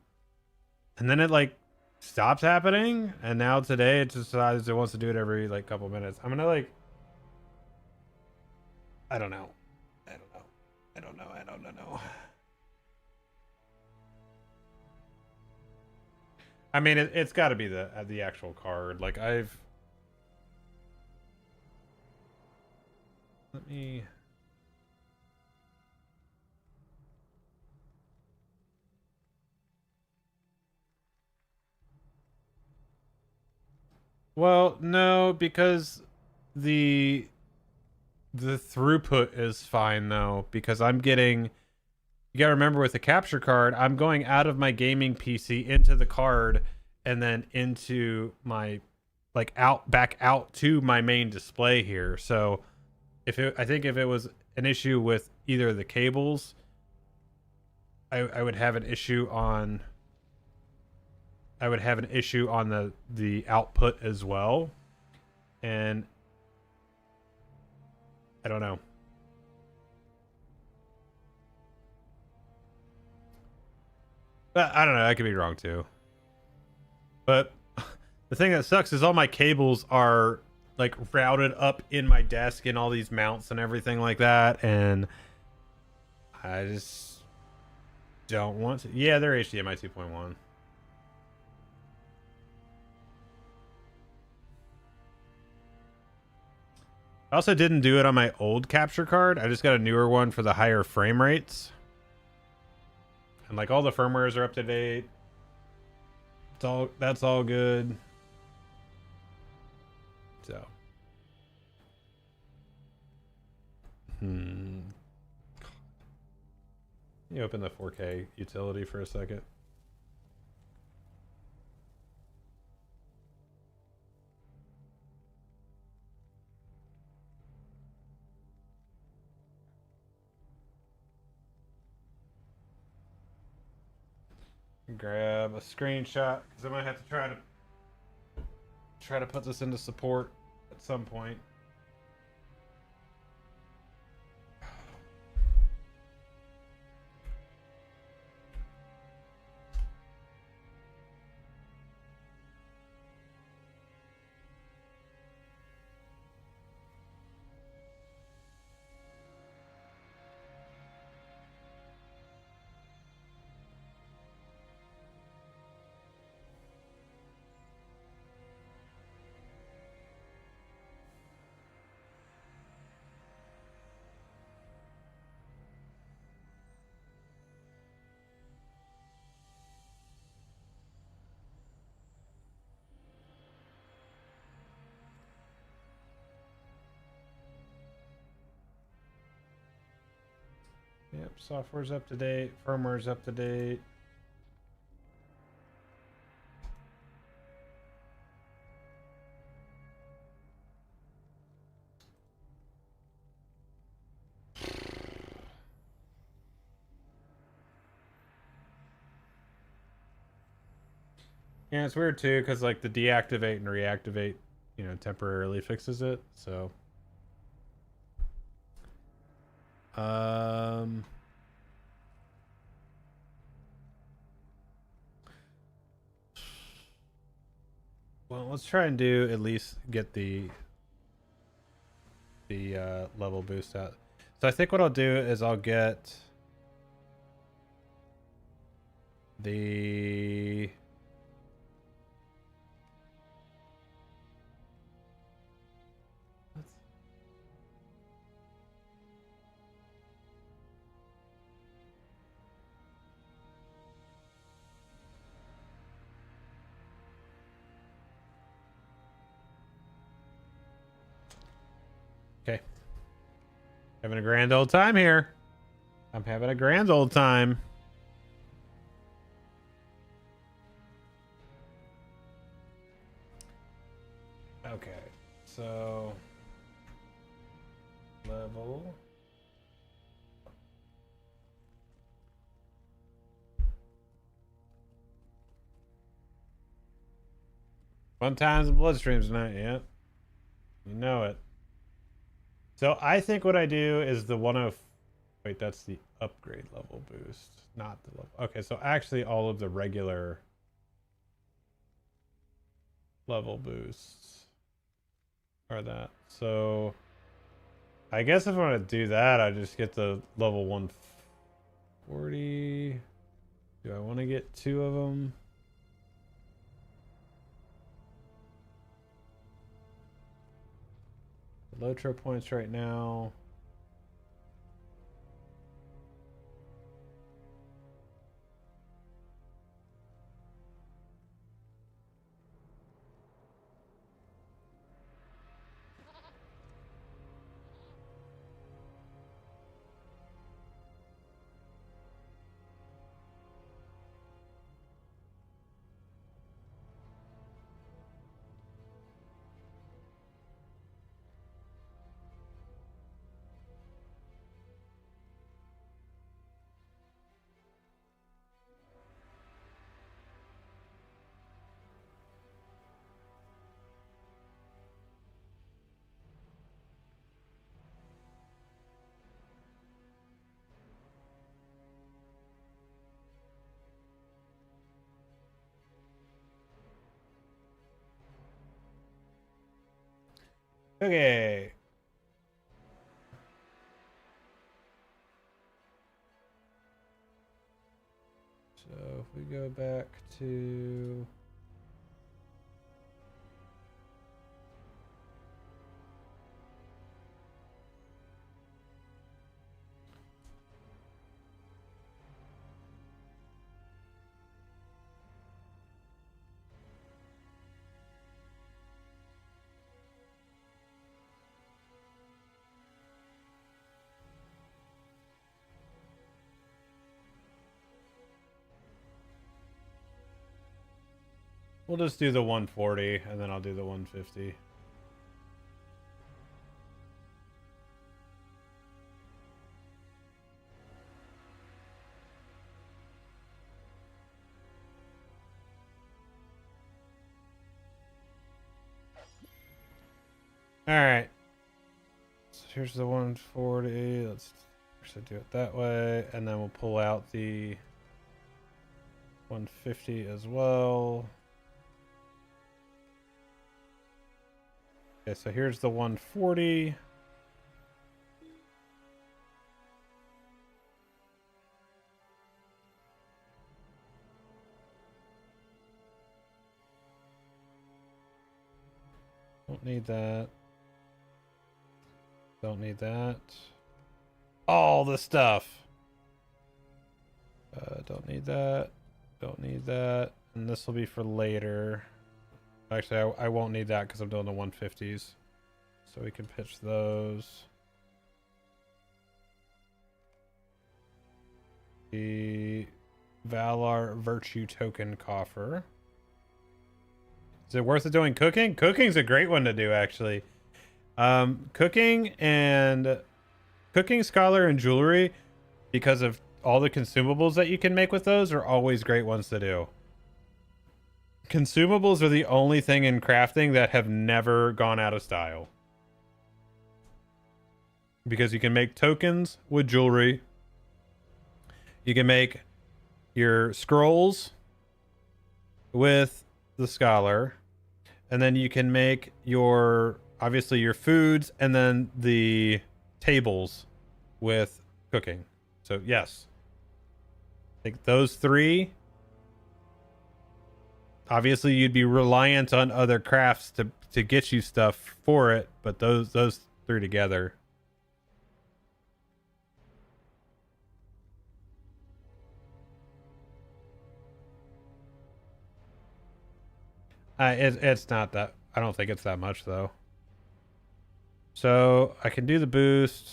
And then it like stops happening, and now today it just decides it wants to do it every like couple minutes. I'm gonna like, I don't know. I mean, it's got to be the actual card. Like let me. Well, no, because the throughput is fine though, because I'm getting, you gotta remember with the capture card, I'm going out of my gaming PC into the card and then into my like back out to my main display here. So I think if it was an issue with either of the cables, I would have an issue on the output as well. And I don't know. But I don't know. I could be wrong too. But the thing that sucks is all my cables are like routed up in my desk and all these mounts and everything like that, and I just don't want to. Yeah, they're HDMI 2.1. I also didn't do it on my old capture card. I just got a newer one for the higher frame rates. And like all the firmwares are up to date. That's all good. So. You open the 4K utility for a second. Grab a screenshot because I might have to try to put this into support at some point. Yep, software's up to date, firmware's up to date. Yeah, it's weird too, because like the deactivate and reactivate, temporarily fixes it. So, well, let's try and do at least get the level boost out. So I think what I'll do is I'll get the okay. Having a grand old time here. I'm having a grand old time. Okay, so level. Fun times and bloodstreams tonight, yeah. You know it. So I think what I do is the 10. Wait, that's the upgrade level boost, not the level. Okay, so actually all of the regular level boosts are that. So I guess if I want to do that, I just get the level 140. Do I want to get 2 of them? LOTRO points right now. Okay. So if we go back to we'll just do the 140 and then I'll do the 150. All right. So here's the 140. Let's actually do it that way. And then we'll pull out the 150 as well. Okay, so here's the 140. Don't need that. Don't need that. All the stuff. Don't need that. Don't need that. And this will be for later. Actually, I won't need that because I'm doing the 150s. So we can pitch those. The Valar Virtue Token Coffer. Is it worth it doing cooking? Cooking's a great one to do, actually. Cooking, scholar, and jewelry, because of all the consumables that you can make with those, are always great ones to do. Consumables are the only thing in crafting that have never gone out of style. Because you can make tokens with jewelry. You can make your scrolls with the scholar. And then you can make obviously your foods and then the tables with cooking. So yes. I think those three. Obviously you'd be reliant on other crafts to get you stuff for it, but those three together. It's not that. I don't think it's that much though. So I can do the boost,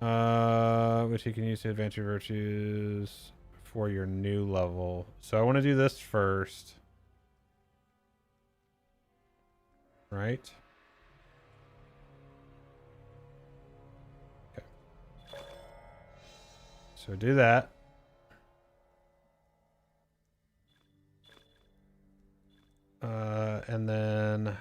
which you can use to advance your virtues for your new level. So I want to do this first, right? Okay. So do that. And then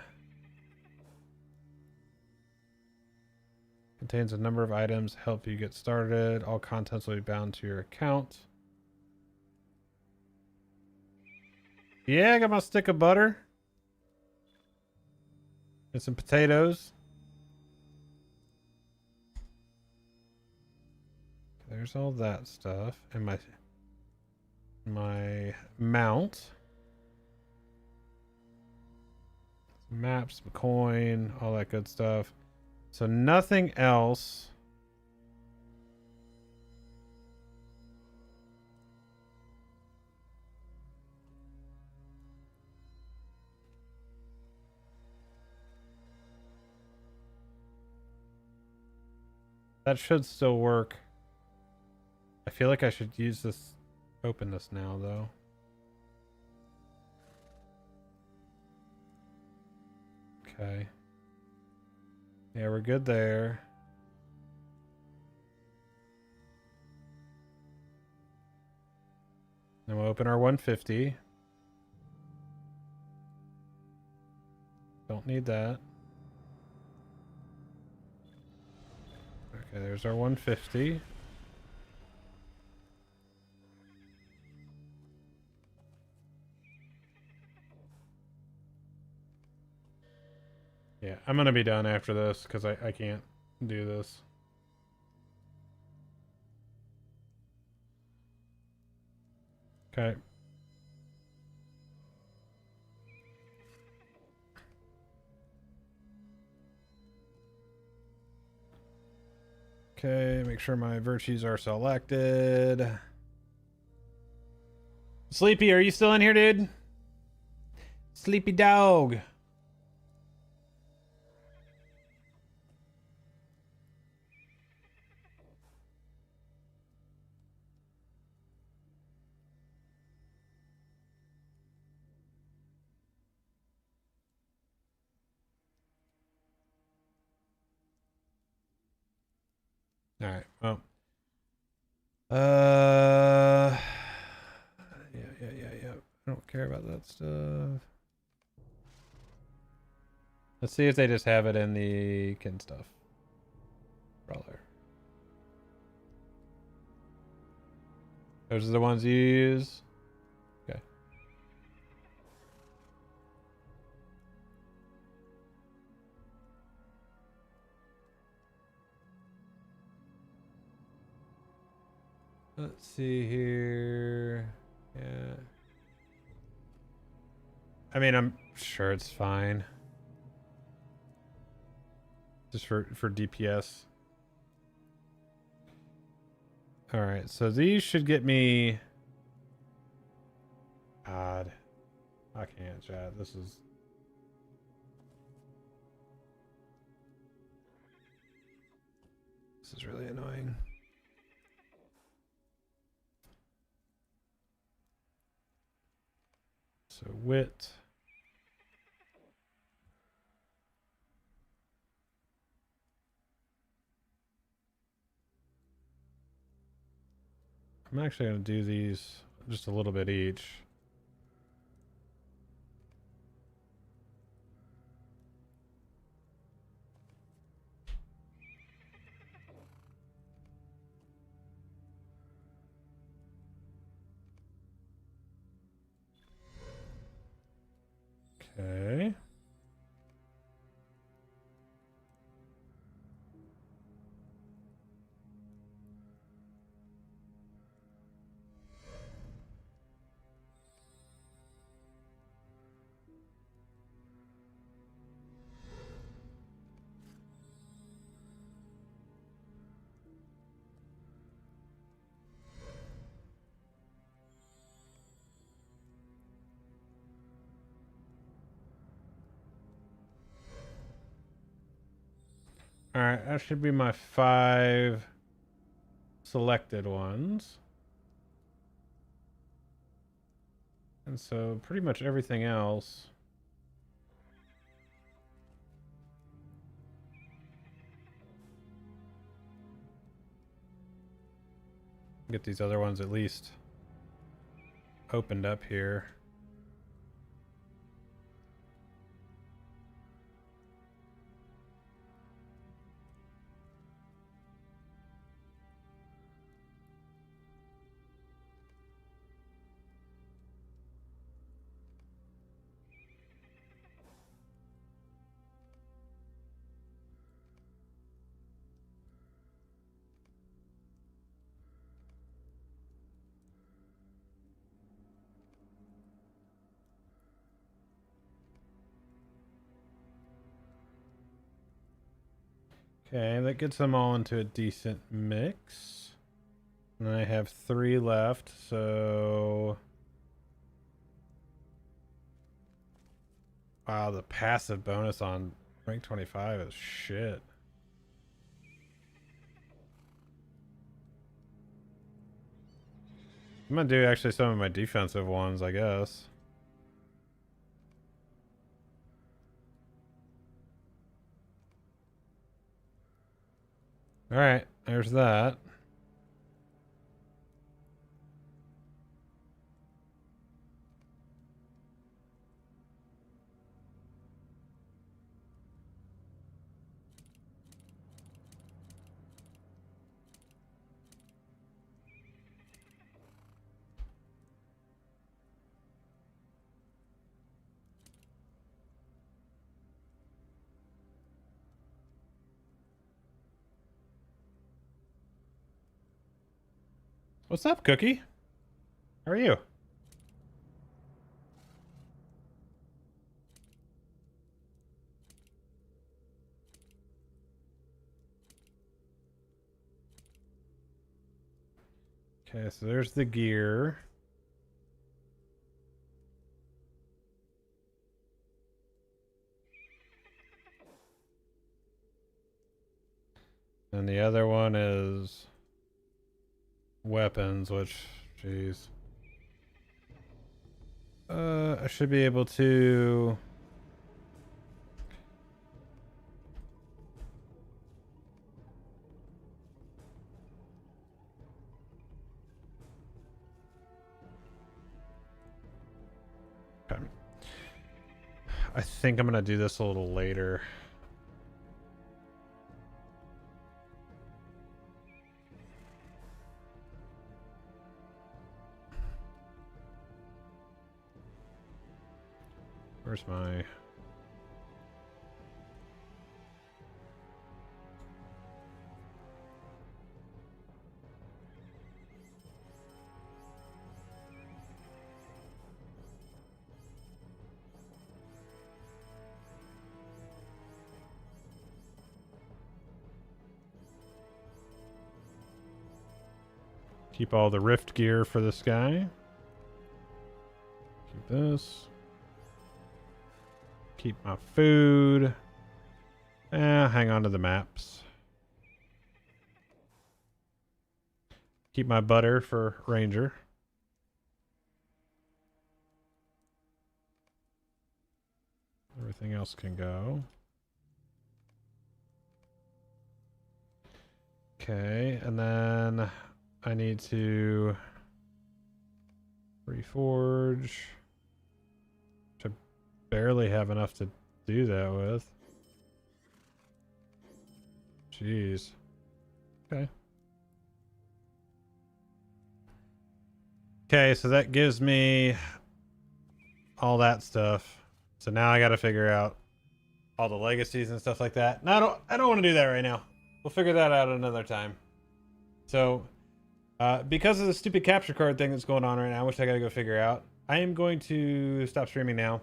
contains a number of items help you get started. All contents will be bound to your account. Yeah, I got my stick of butter and some potatoes. There's all that stuff, and my mount. Maps, coin, all that good stuff. So nothing else. That should still work. I feel like I should use this, open this now though. Okay. Yeah, we're good there. Then we'll open our 150. Don't need that. Okay, there's our 150. Yeah, I'm gonna be done after this because I can't do this. Okay. Okay, make sure my virtues are selected. Sleepy, are you still in here, dude? Sleepy dog. All right. Well. Yeah. I don't care about that stuff. Let's see if they just have it in the kin stuff. Brawler. Those are the ones you use. Okay. Let's see here. Yeah. I mean, I'm sure it's fine. Just for DPS. All right, so these should get me. God, I can't chat. This is really annoying. So wit. I'm actually going to do these just a little bit each. Okay. All right, that should be my 5 selected ones. And so pretty much everything else. Get these other ones at least opened up here. Okay, that gets them all into a decent mix. And I have 3 left, so... Wow, the passive bonus on rank 25 is shit. I'm gonna do actually some of my defensive ones, I guess. Alright, there's that. What's up, Cookie? How are you? Okay, so there's the gear. And the other one is weapons, which, jeez. I should be able to... Okay. I think I'm gonna do this a little later. Where's my... Keep all the rift gear for this guy. Keep this. Keep my food. Hang on to the maps. Keep my butter for Ranger. Everything else can go. Okay, and then I need to reforge. Which I barely have enough to do that with. Jeez. Okay. Okay, so that gives me all that stuff. So now I got to figure out all the legacies and stuff like that. No, I don't want to do that right now. We'll figure that out another time. So, because of the stupid capture card thing that's going on right now, which I got to go figure out, I am going to stop streaming now.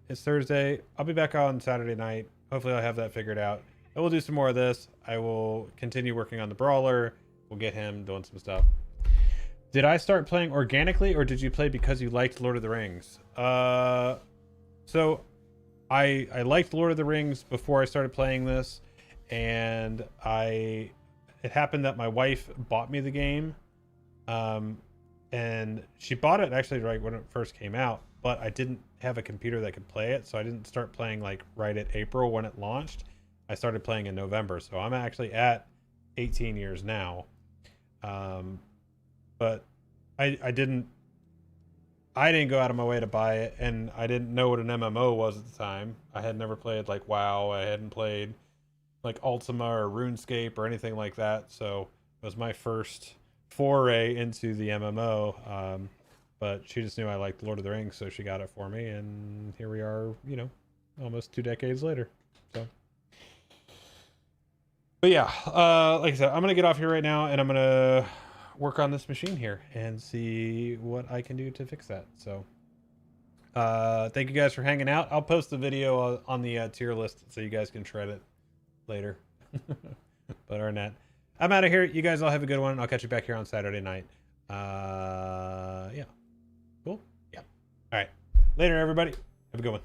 It's Thursday. I'll be back on Saturday night. Hopefully I'll have that figured out. And we'll do some more of this. I will continue working on the brawler. We'll get him doing some stuff. Did I start playing organically, or did you play because you liked Lord of the Rings? So I liked Lord of the Rings before I started playing this, and it happened that my wife bought me the game, and she bought it actually right when it first came out, but I didn't have a computer that could play it, so I didn't start playing like right at April when it launched. I started playing in November, so I'm actually at 18 years now. But I didn't go out of my way to buy it, and I didn't know what an MMO was at the time. I had never played like WoW. I hadn't played like Ultima or RuneScape or anything like that, so it was my first foray into the MMO. But she just knew I liked Lord of the Rings, so she got it for me, and here we are, you know, almost 2 decades later. So, but yeah, like I said, I'm gonna get off here right now, and I'm gonna work on this machine here and see what I can do to fix that. So thank you guys for hanging out. I'll post the video on the tier list so you guys can shred it later. But other than that, I'm out of here. You guys all have a good one. I'll catch you back here on Saturday night. Yeah, cool. Yeah, all right, later everybody, have a good one.